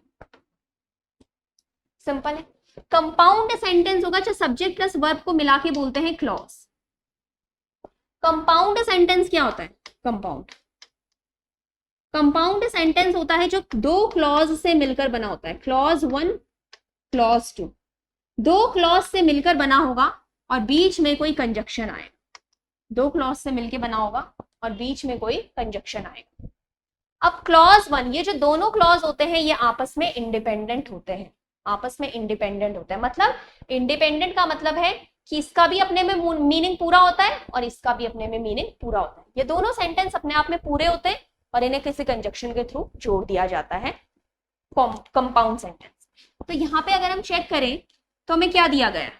simple है। कंपाउंड सेंटेंस होगा जो सब्जेक्ट प्लस वर्ब को मिला के बोलते हैं क्लॉज। कंपाउंड सेंटेंस क्या होता है, कंपाउंड, कंपाउंड सेंटेंस होता है जो दो क्लॉज से मिलकर बना होता है, क्लॉज 1 क्लॉज 2, दो क्लॉज से मिलकर बना होगा और बीच में कोई कंजक्शन आएगा, दो क्लॉज से मिलकर बना होगा और बीच में कोई कंजक्शन आएगा। अब क्लॉज 1, ये जो दोनों क्लॉज होते हैं ये आपस में इंडिपेंडेंट होते हैं, आपस में इंडिपेंडेंट होता है। मतलब इंडिपेंडेंट का मतलब है कि इसका भी अपने में मीनिंग पूरा होता है और इसका भी अपने में मीनिंग पूरा होता है। ये दोनों सेंटेंस अपने आप में पूरे होते हैं और इन्हें किसी कंजक्शन के थ्रू जोड़ दिया जाता है कंपाउंड सेंटेंस। तो यहाँ पे अगर हम चेक करें तो हमें क्या दिया गया,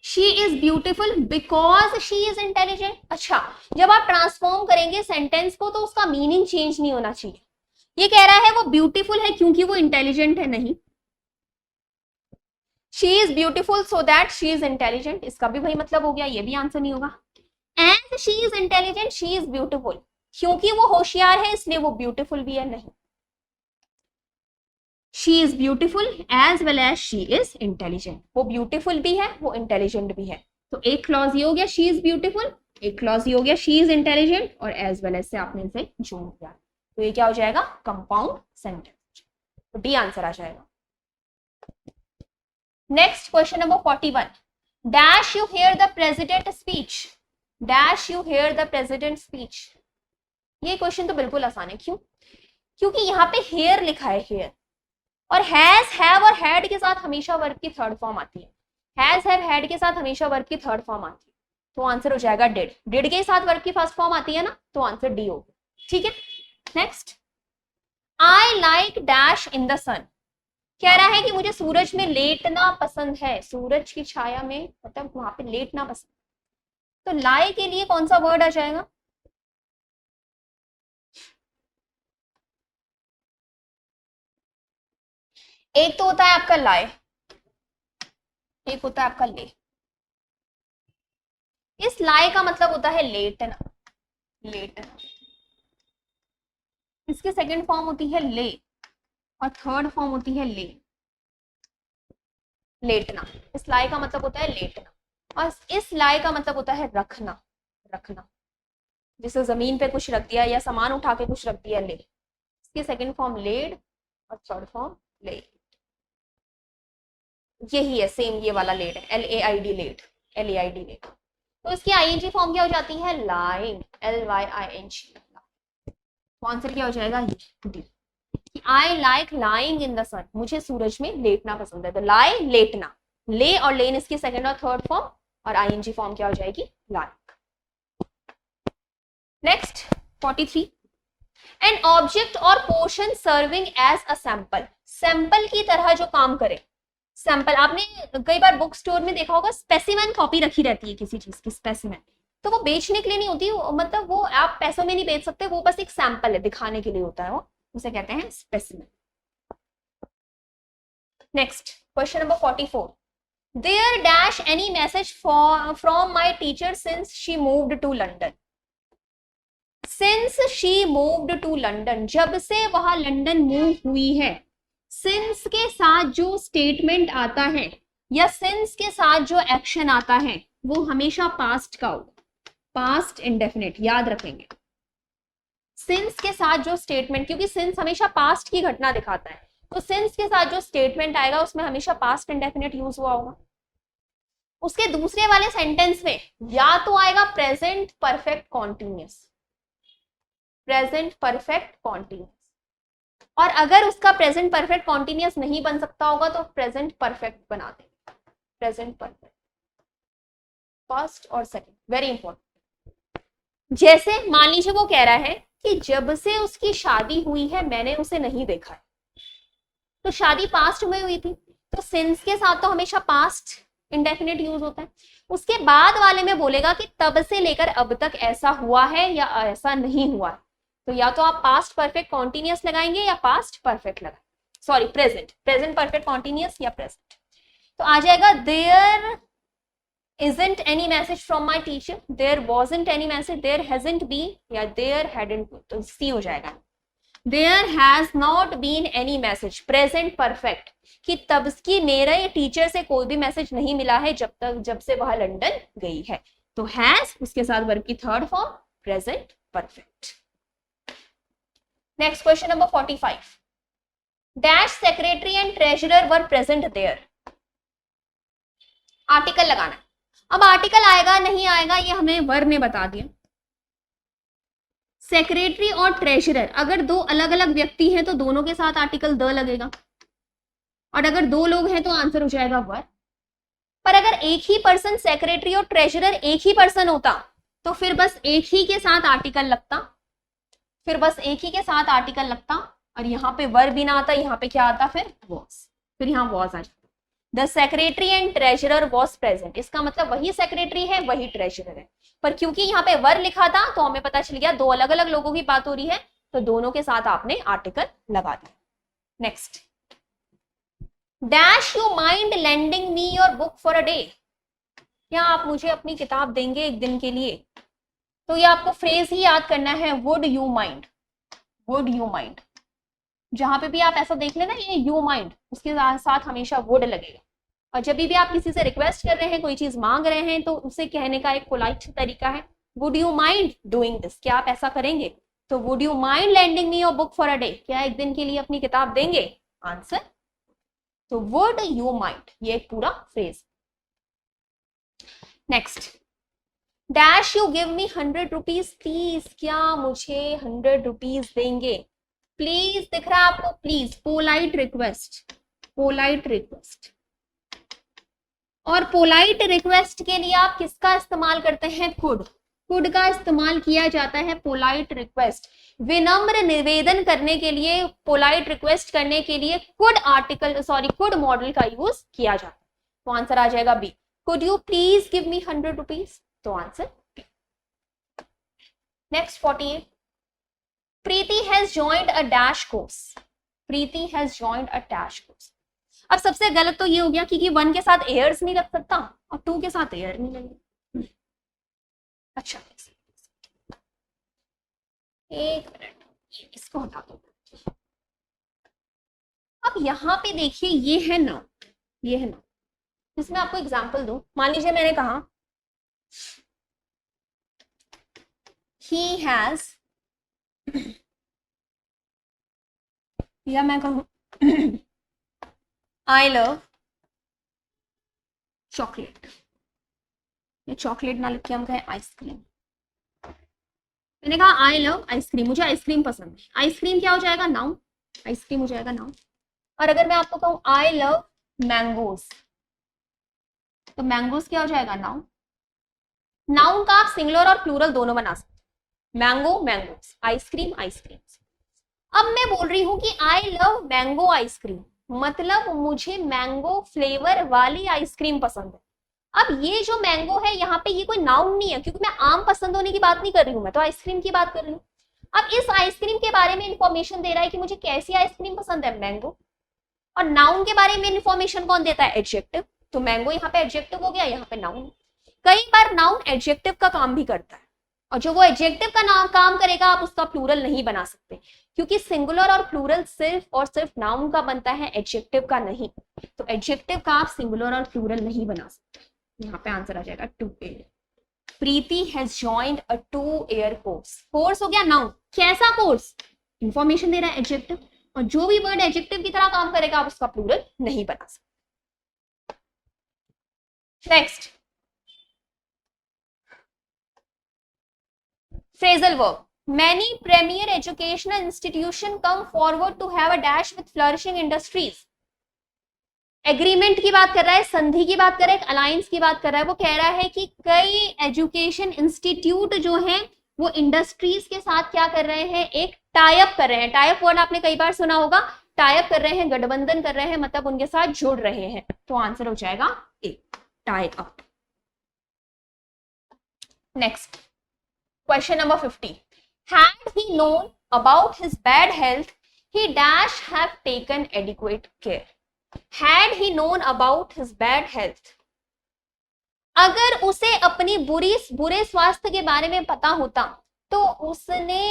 she is beautiful because she is intelligent. अच्छा, जब आप ट्रांसफॉर्म करेंगे सेंटेंस को तो उसका मीनिंग चेंज नहीं होना चाहिए। ये कह रहा है वो ब्यूटीफुल है क्योंकि वो इंटेलिजेंट है, नहीं, she is beautiful so that she is intelligent, इसका भी वही मतलब हो गया, ये भी आंसर नहीं होगा। And she is intelligent she is beautiful, क्योंकि वो होशियार है इसलिए वो ब्यूटीफुल भी है, नहीं, she is beautiful as well as she is intelligent, वो ब्यूटीफुल भी है वो इंटेलिजेंट भी है। तो एक क्लॉज ये हो गया शी इज ब्यूटीफुल, एक क्लॉज ये हो गया शी इज इंटेलिजेंट, और एज वेल एज से आपने इसे जोड़ दिया, तो ये क्या हो जाएगा, कंपाउंड सेंटेंस। तो डी आंसर आ जाएगा। Next question number 41, dash you hear the president speech, dash you hear the president speech. ये क्वेश्चन तो बिल्कुल आसान है, क्यों, क्योंकि यहाँ पे हेयर लिखा है, हेयर, और हैज, हैव और हैड के साथ हमेशा वर्ब की थर्ड फॉर्म आती है, हैज, हैव, हैड के साथ हमेशा वर्ब की थर्ड फॉर्म आती है, तो आंसर हो जाएगा डिड। डिड के साथ वर्ब की फर्स्ट फॉर्म आती है ना, तो आंसर डी होगा, ठीक है। Next, I like dash in the sun, कह रहा है कि मुझे सूरज में लेटना पसंद है, सूरज की छाया में, मतलब वहां पे लेटना पसंद, तो लाई के लिए कौन सा वर्ड आ जाएगा, एक तो होता है आपका लाए, एक होता है आपका ले। इस लाए का मतलब होता है लेटना, लेटना, इसकी सेकंड फॉर्म होती है ले और थर्ड फॉर्म होती है ले, लेटना। इस लाए का मतलब होता है लेटना, और इस लाए का मतलब होता है रखना, रखना, जिसे जमीन पे कुछ रख दिया या सामान उठा के कुछ रख दिया, ले। इसकी सेकंड फॉर्म लेड और थर्ड फॉर्म ले, यही है सेम, ये वाला लेड है, LAID लेड, LAID लेड। तो इसकी ING फॉर्म क्या हो जाती है, लाइंग, LYING। तो आंसर क्या हो जाएगा, D, I like lying in the sun, मुझे सूरज में लेटना पसंद है, तो लाई लेटना, ले और लेन इसकी सेकंड और थर्ड फॉर्म, और ING फॉर्म क्या हो जाएगी, like. Next 43, an object or portion serving as a sample, sample की तरह जो काम करे, सैंपल, आपने कई बार बुक स्टोर में देखा होगा स्पेसिमेन कॉपी रखी रहती है किसी चीज की, स्पेसिमेन, तो वो बेचने के लिए नहीं होती, मतलब वो आप पैसों में नहीं बेच सकते, वो बस एक सैंपल है, दिखाने के लिए होता है, वो उसे कहते हैं specimen. Next question number 44, there dash any message from my teacher since she moved to London, since she moved to London, जब से वह लंदन मूव हुई है, सिंस के साथ जो स्टेटमेंट आता है या सिंस के साथ जो एक्शन आता है वो हमेशा पास्ट का होगा, पास्ट इंडेफिनिट, याद रखेंगे। सिंस के साथ जो स्टेटमेंट, क्योंकि सिंस हमेशा पास्ट की घटना दिखाता है, तो सिंस के साथ जो स्टेटमेंट आएगा उसमें हमेशा पास्ट इंडेफिनिट यूज हुआ होगा। उसके दूसरे वाले सेंटेंस में या तो आएगा present perfect continuous, present perfect continuous, और अगर उसका प्रेजेंट परफेक्ट कॉन्टिन्यूस नहीं बन सकता होगा तो प्रेजेंट परफेक्ट बना देंगे, प्रेजेंट परफेक्ट, फर्स्ट और सेकंड, वेरी इंपॉर्टेंट। जैसे मान लीजिए वो कह रहा है कि जब से उसकी शादी हुई है मैंने उसे नहीं देखा है, तो शादी पास्ट में हुई थी, तो सिंस के साथ तो हमेशा पास्ट इंडेफिनिट यूज होता है। उसके बाद वाले में बोलेगा कि तब से लेकर अब तक ऐसा हुआ है या ऐसा नहीं हुआ है, तो या तो आप पास्ट परफेक्ट कॉन्टिन्यूस लगाएंगे या पास्ट परफेक्ट लगाएंगे, sorry present, present perfect continuous या प्रेजेंट। तो आ जाएगा there isn't any message from my teacher, there wasn't any message, there hasn't been या there hadn't been, तो C हो जाएगा। there has not been any message, present perfect, कि तब की मेरे टीचर से कोई भी मैसेज नहीं मिला है जब से वह लंदन गई है, तो हैज उसके साथ वर्ब की third form present perfect. Next question number 45, dash secretary and treasurer were present there, article लगाना। अब आर्टिकल आएगा नहीं आएगा ये हमें वर ने बता दिया। सेक्रेटरी और ट्रेजरर अगर दो अलग अलग व्यक्ति हैं तो दोनों के साथ आर्टिकल द लगेगा, और अगर 2 लोग हैं तो आंसर हो जाएगा वर। पर अगर एक ही पर्सन सेक्रेटरी और ट्रेजरर एक ही पर्सन होता तो फिर बस एक ही के साथ आर्टिकल लगता, और यहाँ पे वर भी ना आता, यहाँ पे क्या आता फिर वॉज, फिर यहाँ वॉज आ जाता। The secretary and treasurer was present, इसका मतलब वही सेक्रेटरी है वही ट्रेजरर है, पर क्योंकि यहाँ पे वर लिखा था तो हमें पता चल गया 2 अलग अलग लोगों की बात हो रही है, तो दोनों के साथ आपने आर्टिकल लगा दिया। Next, dash you mind lending me your book for a day, क्या आप मुझे अपनी किताब देंगे एक दिन के लिए? तो ये आपको फ्रेज ही याद करना है, would you mind, would you mind. जहां पे भी आप ऐसा देख लेना ये यू माइंड, उसके साथ हमेशा वुड लगेगा। और जब भी आप किसी से रिक्वेस्ट कर रहे हैं, कोई चीज मांग रहे हैं, तो उसे कहने का एक पोलाइट तरीका है would you mind doing this, क्या आप ऐसा करेंगे? तो would you mind lending me your book for a day, क्या एक दिन के लिए अपनी किताब देंगे? आंसर तो वुड यू माइंड, ये एक पूरा phrase. Next, dash you give me 100 rupees please, क्या मुझे 100 रुपीज देंगे? प्लीज दिख रहा है आपको, please polite request, polite request. और पोलाइट रिक्वेस्ट के लिए आप किसका इस्तेमाल करते हैं? कुड, कुड का इस्तेमाल किया जाता है पोलाइट रिक्वेस्ट, विनम्र निवेदन करने के लिए, पोलाइट रिक्वेस्ट करने के लिए कुड आर्टिकल कुड मॉडल का यूज किया जाता है। तो आंसर आ जाएगा B, could you please give me 100 rupees, तो answer B. Next 48, Preeti has joined a dash course, Preeti has joined a dash course. अब सबसे गलत तो ये हो गया क्योंकि 1 के साथ एयर्स नहीं लग सकता और 2 के साथ एयर नहीं लगेगा। अच्छा एक मिनट, इसको हटा दो। अब यहाँ पे देखिए ये है नाउन, ये है नाउन, इसमें आपको एग्जांपल दूं। मान लीजिए मैंने कहा ही हैज, या मैं कहूं आई लव चॉकलेट, या चॉकलेट ना लिख के हम कहें आइसक्रीम। मैंने कहा आई लव आइसक्रीम, मुझे आइसक्रीम पसंद है, आइसक्रीम क्या हो जाएगा? नाउन, आइसक्रीम हो जाएगा नाउन। और अगर मैं आपको कहूं आई लव मैंगोज, तो मैंगोज क्या हो जाएगा? नाउन। नाउन का आप सिंगुलर और प्लूरल दोनों बना सकते, मैंगो मैंगोज, आइसक्रीम आइसक्रीम। अब मैं बोल रही हूं कि आई लव मैंगो आइसक्रीम, मतलब मुझे मैंगो फ्लेवर वाली आइसक्रीम पसंद है। अब ये जो मैंगो है यहाँ पे ये कोई नाउन नहीं है, क्योंकि मैं आम पसंद होने की बात नहीं कर रही हूँ, मैं तो आइसक्रीम की बात कर रही हूँ। अब इस आइसक्रीम के बारे में इंफॉर्मेशन दे रहा है कि मुझे कैसी आइसक्रीम पसंद है? मैंगो। और नाउन के बारे में इंफॉर्मेशन कौन देता है? एडजेक्टिव। तो मैंगो यहाँ पे एडजेक्टिव हो गया, यहाँ पे नाउन। कई बार नाउन एडजेक्टिव का काम भी करता है, और जो वो एडजेक्टिव का नाम काम करेगा आप उसका प्लूरल नहीं बना सकते, क्योंकि सिंगुलर और प्लूरल सिर्फ और सिर्फ नाउन का बनता है, एडजेक्टिव का नहीं। तो एडजेक्टिव का आप सिंगुलर और प्लूरल नहीं बना सकते। यहाँ पे आंसर आ जाएगा 2 air. Preeti has joined a 2 year course, course हो गया नाउन, कैसा कोर्स? इंफॉर्मेशन दे रहा है, एडजेक्टिव। और जो भी वर्ड एडजेक्टिव की तरह काम करेगा आप उसका प्लूरल नहीं बना सकते। Next, phrasal verb. Many premier educational institutions come forward to have a dash with flourishing industries. Agreement की बात कर रहा है, संधि की बात कर रहा है, अलायंस की बात कर रहा है। वो कह रहा है कि कई एजुकेशन इंस्टीट्यूट जो हैं वो इंडस्ट्रीज के साथ क्या कर रहे हैं? एक टाई अप कर रहे हैं। टाई अप वर्ड आपने कई बार सुना होगा, टाई अप कर रहे हैं, गठबंधन कर रहे हैं, मतलब उनके साथ जुड़ रहे हैं। तो आंसर हो जाएगा A, tie up. Next, question number 50. Had he known about his bad health, he dash have taken adequate care. Had he known about his bad health, अगर उसे अपनी बुरे स्वास्थ्य के बारे में पता होता तो उसने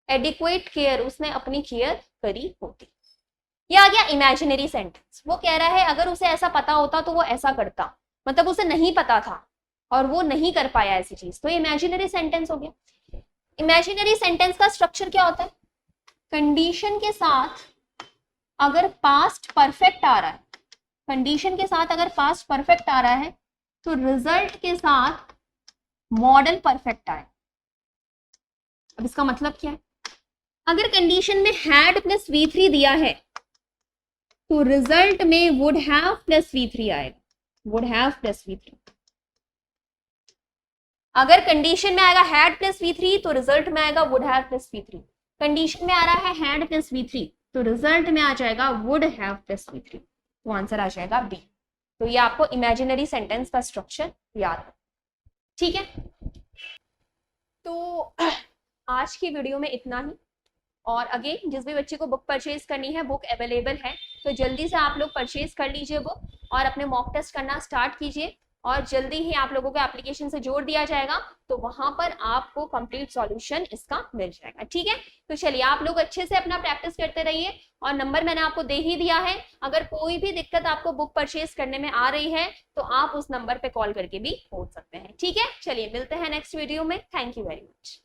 एडिक्वेट केयर, उसने अपनी केयर करी होती। यह आ गया इमेजिनरी सेंटेंस। वो कह रहा है अगर उसे ऐसा पता होता तो वो ऐसा करता, मतलब उसे नहीं पता था और वो नहीं कर पाया ऐसी चीज, तो इमेजिनरी सेंटेंस हो गया। इमेजिनरी सेंटेंस का स्ट्रक्चर क्या होता है? कंडीशन के साथ अगर पास्ट परफेक्ट आ रहा है, कंडीशन के साथ अगर पास्ट परफेक्ट आ रहा है तो रिजल्ट के साथ मॉडल परफेक्ट आए। अब इसका मतलब क्या है? अगर कंडीशन में हैड प्लस V3 दिया है तो रिजल्ट में वुड हैव प्लस V3 आएगा, वुड हैव प्लस V3। अगर कंडीशन में आएगा हैड प्लस V3 तो रिजल्ट में आएगा would have plus V3। Condition में आ रहा है हैड प्लस V3 तो रिजल्ट में आ जाएगा वुड हैव प्लस V3, तो आंसर आ जाएगा बी। तो ये आपको इमेजिनरी सेंटेंस का स्ट्रक्चर याद है, ठीक है। तो आज की वीडियो में इतना ही। और अगेन जिस भी बच्चे को बुक परचेज करनी है, बुक अवेलेबल है, तो जल्दी से आप लोग परचेज कर लीजिए बुक और अपने मॉक टेस्ट करना स्टार्ट कीजिए और जल्दी ही आप लोगों को एप्लीकेशन से जोड़ दिया जाएगा, तो वहां पर आपको कंप्लीट सॉल्यूशन इसका मिल जाएगा, ठीक है। तो चलिए आप लोग अच्छे से अपना प्रैक्टिस करते रहिए और नंबर मैंने आपको दे ही दिया है। अगर कोई भी दिक्कत आपको बुक परचेज करने में आ रही है तो आप उस नंबर पे कॉल करके भी पूछ सकते हैं, ठीक है। चलिए मिलते हैं नेक्स्ट वीडियो में। Thank you very much.